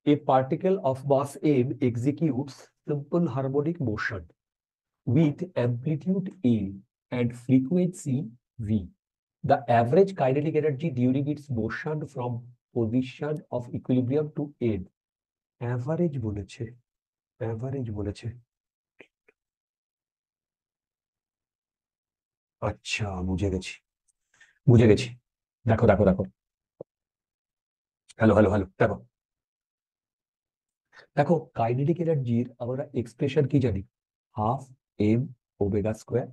A particle of mass m executes simple harmonic motion with amplitude a and frequency v. The average kinetic energy during its motion from position of equilibrium to end. Average বলেছে, average বলেছে। আচ্ছা, বুঝে গেছি, বুঝে গেছি। দেখো দেখো দেখো, হ্যালো হ্যালো হ্যালো, দেখো দেখো, কাইনেটিক এনার্জির আমরা এক্সপ্রেশন কি জানি? Half M omega square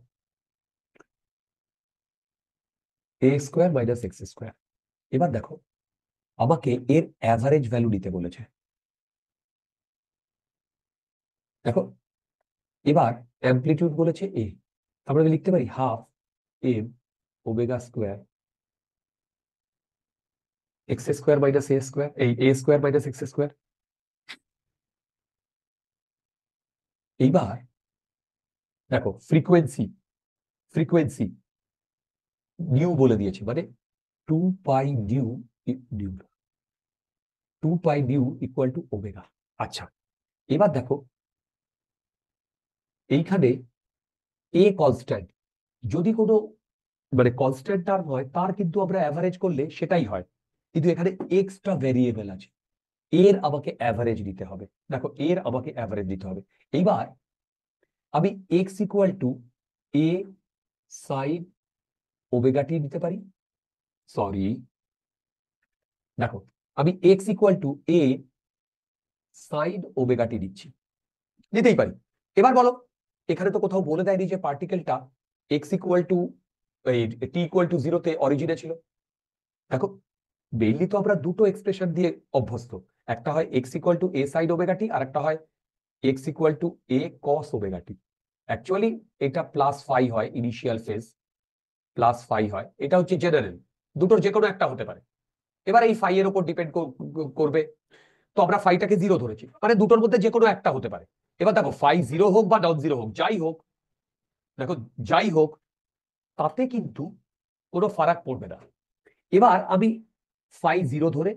A square minus X square. এবার দেখো, আমাকে এর অ্যাভারেজ ভ্যালু নিতে বলেছে। দেখো, এবার অ্যামপ্লিটিউড বলেছে এ, আমরা লিখতে পারি half M omega square X square minus A square, এই A square minus X square. এইবার দেখো, ফ্রিকোয়েন্সি, ফ্রিকোয়েন্সি নিউ বলে দিয়েছে, মানে 2 পাই নিউ, নিউ 2 পাই নিউ ইকুয়াল টু ওমেগা। আচ্ছা, এবার দেখো, এইখানে এ কনস্ট্যান্ট, যদি কোনো মানে কনস্ট্যান্ট টার্ম হয় তার কিন্তু আমরা অ্যাভারেজ করলে সেটাই হয়, কিন্তু এখানে এক্সট্রা ভেরিয়েবল আছে, এর আমাকে অ্যাভারেজ দিতে হবে। দেখো, এর আমাকে অ্যাভারেজ দিতে হবে। এইবার আমি X equal to A sine omega T নিতে পারি। সরি, দেখো, আমি X equal to A sine omega T দিচ্ছি, নিতেই পারি। এবার বলো, এখানে তো কোথাও বলে দেয়নি যে পার্টিকেলটা X equal to T equal to 0-তে অরিজিনে ছিল। দেখো, মেইনলি তো আমরা দুটো এক্সপ্রেশন দিয়ে অভ্যস্ত, একটা হয় X equal to A sine omega T, আর একটা হয় X equal to A cos omega T. Actually এটা প্লাস ফাই হয়, ইনিশিয়াল ফেজ প্লাস ফাই হয়, এটা হচ্ছে জেনারেল, দুটোর যে কোনো একটা হতে পারে। এবার এই ফাই এর উপর ডিপেন্ড করবে, তো আমরা ফাইটাকে 0 ধরেছি, মানে দুটোর মধ্যে যে কোনো একটা হতে পারে। এবার দেখো, ফাই 0 হোক বা নন 0 হোক, যাই হোক, দেখো যাই হোক, তাতে কিন্তু কোনো ফারাক পড়বে না। এবার আমি ফাই 0 ধরে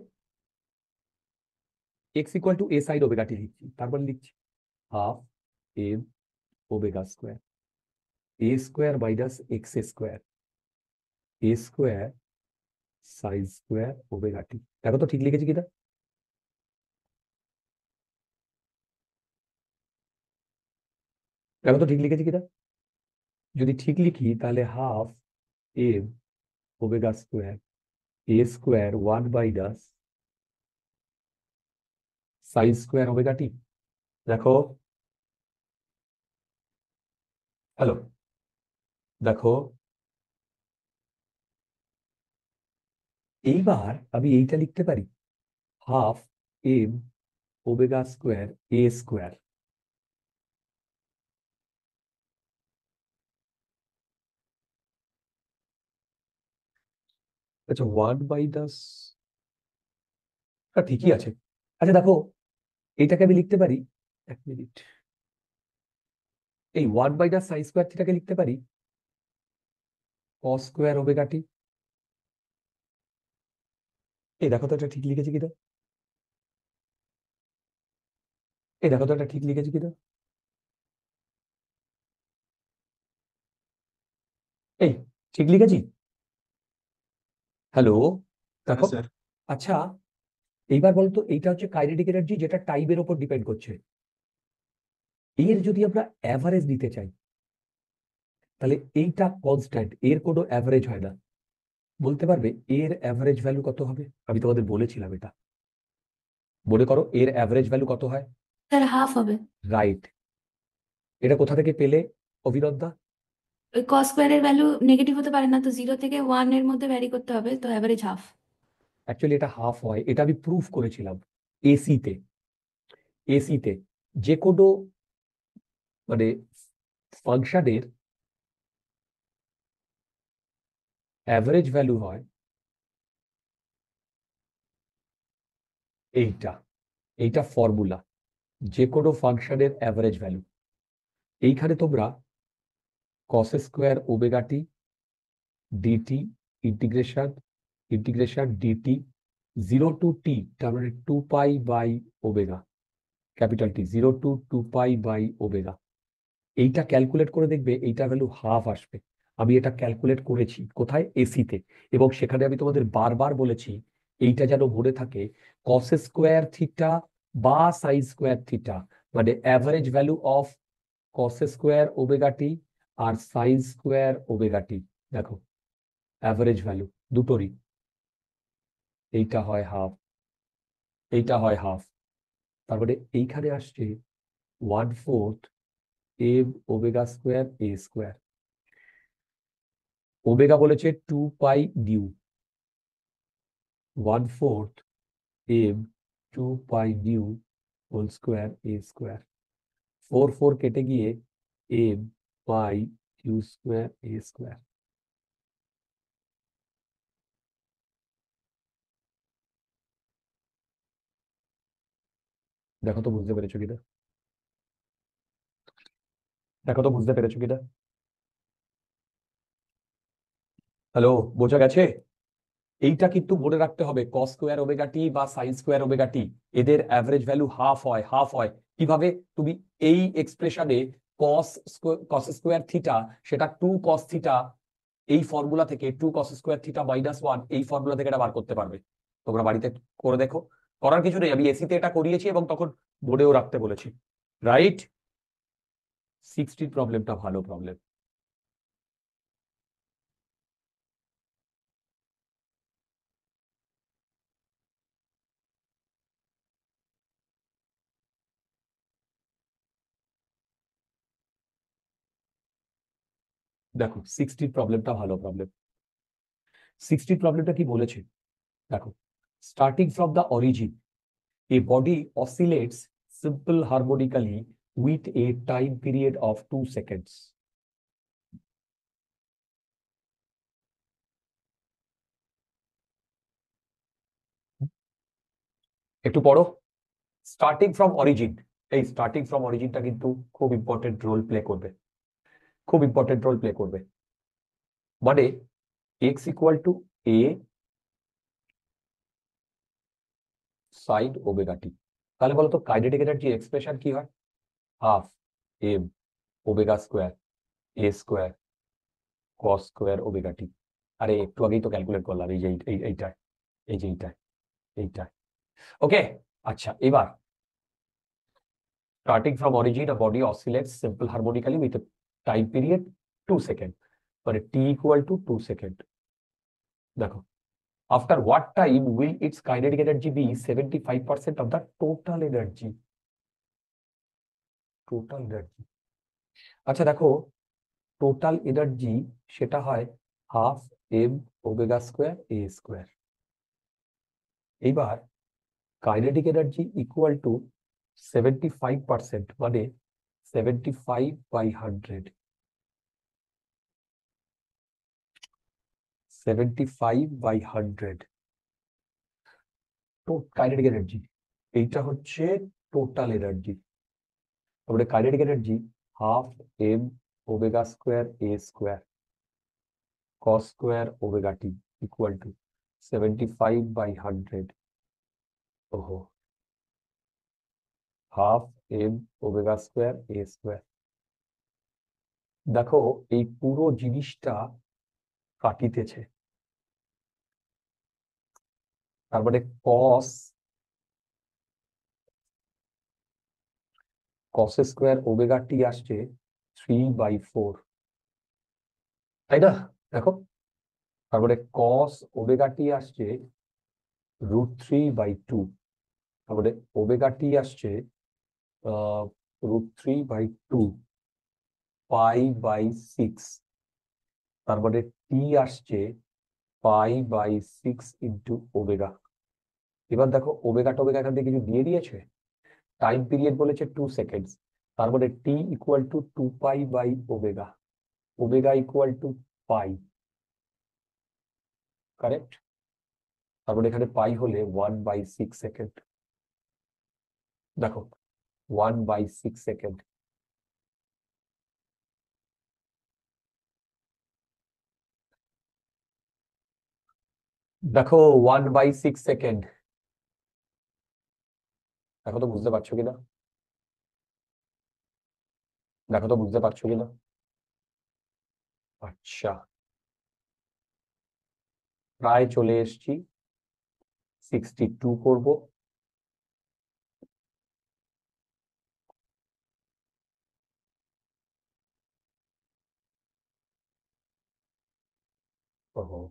X equal to A sine omega T লিখছি, তারপর লিখছি half M omega square A square minus X square A square sine square omega T. দেখো তো ঠিক লিখেছি কিনা, দেখো তো ঠিক লিখেছি কিনা। যদি ঠিক লিখি তাহলে half M omega square A square 1 minus sine square omega T. দেখো, হ্যালো, দেখো, এইবার আমি এইটা লিখতে পারি half M omega square A square. আচ্ছা, 1 মাইনাস, ঠিকই আছে। আচ্ছা দেখো, এইটাকে আমি লিখতে পারি, এক মিনিট, এই 1 মাইনাস সাইন স্কোয়ার থিটাকে লিখতে পারি কস স্কোয়ার ওমেগা টি। এই দেখো তো এটা ঠিক লিখেছি কিনা, এই দেখো তো এটা ঠিক লিখেছি কিনা। এই ঠিক লিখেছি, হ্যালো, দেখো। স্যার আচ্ছা, এইবার বলতো, এইটা হচ্ছে কাইনেটিক এনার্জি, যেটা টাইমের উপর ডিপেন্ড করছে। এর যদি আমরা অ্যাভারেজ নিতে চাই, তাহলে এইটা কনস্ট্যান্ট, এর কোনো অ্যাভারেজ হয় না। বলতে পারবে এর অ্যাভারেজ ভ্যালু কত হবে? আমি তোমাদের বলেছিলাম এটা, মনে করো এর অ্যাভারেজ ভ্যালু কত হয়? স্যার হাফ হবে। রাইট, এটা কোথা থেকে পেলে অভিনন্দা? ওই কস স্কোয়ারের ভ্যালু নেগেটিভ হতে পারে না, তো 0 থেকে 1 এর মধ্যে ভ্যারি করতে হবে, তো অ্যাভারেজ হাফ। অ্যাকচুয়ালি এটা হাফ হয়, এটা আমি প্রুফ করেছিলাম এসিতে। এসিতে যে কোনো মানে ফাংশনের অ্যাভারেজ ভ্যালু হয় এইটা। এইটা ফর্মুলা, যে কোনো ফাংশনের অ্যাভারেজ ভ্যালু। এইখানে তোমরা cos square omega T DT integration integration DT 0 to T, তার মানে 2 pi by omega, capital T 0 to 2 pi by omega. এইটা ক্যালকুলেট করে দেখবে এইটা ভ্যালু হাফ আসবে। আমি এটা ক্যালকুলেট করেছি কোথায়? এসিতে। এবং সেখানে আমি তোমাদের বারবার বলেছি এইটা যেন মনে থাকে, কস স্কোয়ার থিটা বা সাইন স্কোয়ার থিটা, মানে average value of cos square omega T আর সাইন স্কোয়ার ওমেগা টি। দেখো অ্যাভারেজ ভ্যালু দুটোরই এইটা হয় হাফ, এইটা হয় হাফ। তারপরে এইখানে আসছে 1/4 M omega square A square. Omega বলেছে 2 পাই নিউ, 1/4 এম 2 পাই new whole square A square. 4 কেটে গিয়ে M pi Q square A square. দেখো তো বুঝতে পেরেছো কিনা, দেখো তো বুঝতে পেরেছো কিনা। হ্যালো, বোঝা গেছে? এইটা কিন্তু মনে রাখতে হবে, কস স্কোয়ার ওমেগা টি বা সাইন স্কোয়ার ওমেগা টি এদের অ্যাভারেজ ভ্যালু হাফ হয়। হাফ হয় কিভাবে? তুমি এই এক্সপ্রেশনে কস স্কোয়ার থিটা, সেটা 2 কস থিটা, এই ফর্মুলা থেকে 2 কস স্কোয়ার থিটা মাইনাস 1, এই ফর্মুলা থেকে এটা বার করতে পারবে। তোমরা বাড়িতে করে দেখো, করার কিছু নেই, আমি এসিতে এটা করিয়েছি এবং তখন বোর্ডেও রাখতে বলেছি। রাইট? 60 প্রবলেমটা ভালো প্রবলেম। দেখো 60 প্রবলেমটা ভালো প্রবলেম। 60 প্রবলেমটা কি বলেছে দেখো, starting from the origin a body oscillates simple harmonically with a time period of 2 seconds. একটু পড়ো, স্টার্টিং ফ্রম অরিজিন। এই স্টার্টিং ফ্রম অরিজিনটা কিন্তু খুব ইম্পর্টেন্ট রোল প্লে করবে, খুব ইম্পর্টেন্ট রোল প্লে করবে। মানে X equal to A sine omega T. তাহলে বলো তো কাইনেটিক এনার্জি এক্সপ্রেশন কি হয়? Half M omega square A square cos square omega T. আরে একটু আগেই তো ক্যালকুলেট করলাম, এই যে এইটায়, এই যে এইটায়। ওকে, আচ্ছা এবার starting from origin a body oscillates simple harmonically with a time period 2 seconds, মানে t equal to 2 সেকেন্ড। দেখো after what time will its kinetic energy be 75% of the total energy? Total energy, আচ্ছা দেখো total energy সেটা হয় half M omega square A square. এইবার kinetic energy equal to 75%, মানে 75/100, 75/100 kinetic energy. এইটা হচ্ছে total energy. তারপরে kinetic energy half M omega square A square cos square omega T equal to 75/100। ওহো, half M omega square A square. দেখো এই পুরো জিনিসটা কাটিতেছে, তার মানে কস স্কোয়ার ওমেগা টি আসছে 3/4, তাই না? দেখো তারপরে কস ওমেগা টি আসছে √3/2, তারপরে ওমেগা টি আসছে √3/2, π/6, তার মানে টি আসছে π/6 ইন্টু ওমেগা। এবার দেখো ওমেগা টোমেগা এখান থেকে কিছু দিয়ে দিয়েছে, টাইম পিরিয়ড বলেছে 2 সেকেন্ডস, তার মানে টি ইকুয়াল টু 2π/ওমেগা, omega equal to pi, correct? তার মানে এখানে পাই হলে 1/6 সেকেন্ড। দেখো 1/6 সেকেন্ড। দেখো 1/6 সেকেন্ড। দেখো তো বুঝতে পারছো কিনা, দেখো তো বুঝতে পারছো কিনা। আচ্ছা, প্রায় চলে এসছি, 62 করব। ওহো,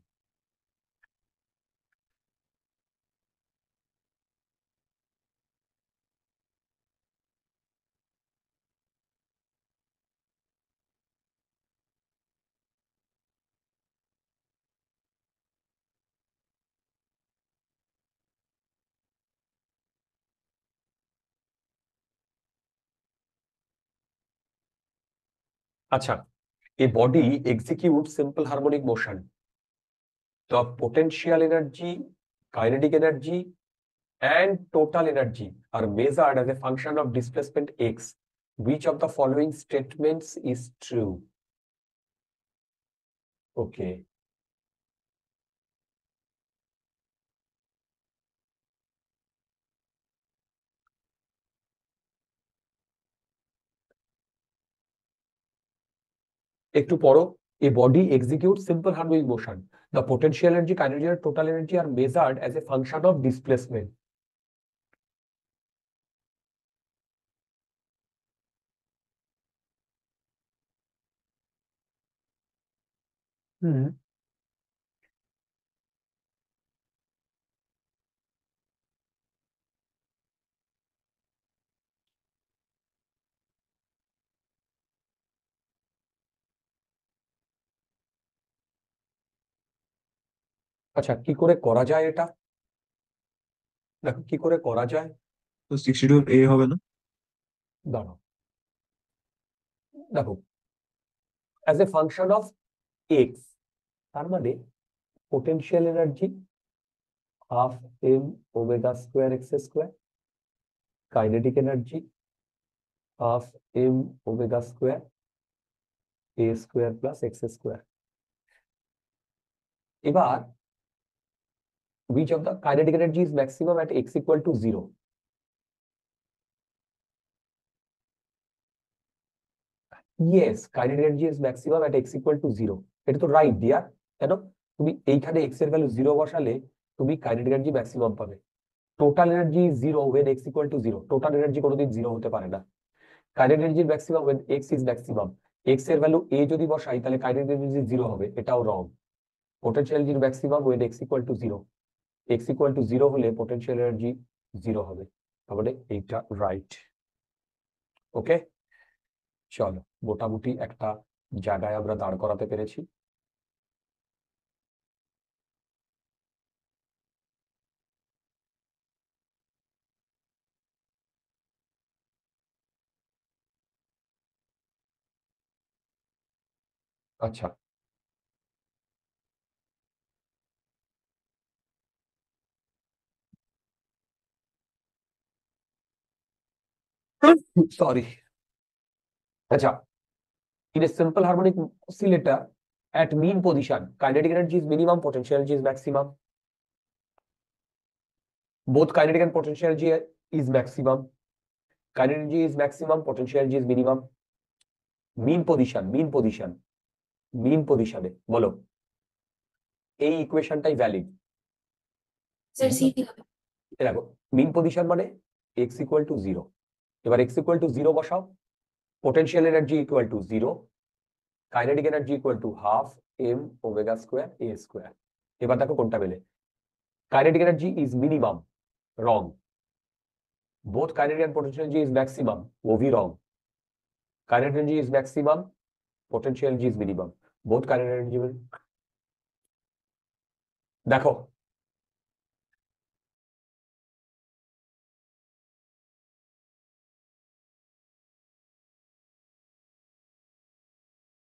আচ্ছা, a body executes simple harmonic motion. The potential energy, kinetic energy, and total energy are measured as a function of displacement x. Which of the following statements is true? Okay. একটু পড়ো। A body executes simple harmonic motion. The potential energy, kinetic energy, and total energy are measured as a function of displacement. হুম, আচ্ছা, কি করে করা যায় এটা? দেখো কি করে করা যায়। তো 62 এ হবে না? দাঁড়াও, দেখো as a function of X, তার মানে potential energy half M omega square X square, kinetic energy half M omega square A square plus X square. এবার which of the kinetic energy is maximum at x equal to 0? Yes, kinetic energy is maximum at x equal to 0. এটা তো right deer. কেন? তুমি এইখানে x এর value 0 বসালে তুমি kinetic energy maximum পাবে। Total energy 0 when x equal to 0, total energy কোনোদিন 0 হতে পারে না। Kinetic energy maximum when x is maximum, x এর ভ্যালু a যদি বসাই তাহলে কাইনেটিক এনার্জি 0 হবে, এটাও wrong. Potential energy maximum when x equal to 0, x equal to 0 হলে পোটেনশিয়াল এনার্জি 0 হবে, তাহলে এইটা রাইট। ওকে, চলো মোটামুটি একটা জায়গায় আমরা দাঁড় করাতে পেরেছি। আচ্ছা, সরি। আচ্ছা, in a simple harmonic oscillator at mean position, kinetic energy is minimum, potential energy is maximum. Both kinetic and potential energy is maximum. Kinetic energy is maximum, potential energy is minimum. Mean position, mean position, mean position এ বলো এই ইকুয়েশনটাই valid. Sir C হবে। দেখো mean position মানে x equal to 0। এবার x equal to 0 বসাও, potential energy equal to 0, kinetic energy equal to half M omega square A square. এবার দেখো কোনটা মেলে। Kinetic energy is minimum, wrong. Both kinetic and potential energy is maximum, ওভি wrong. Kinetic energy is maximum, potential G is minimum. Both current and given. দেখো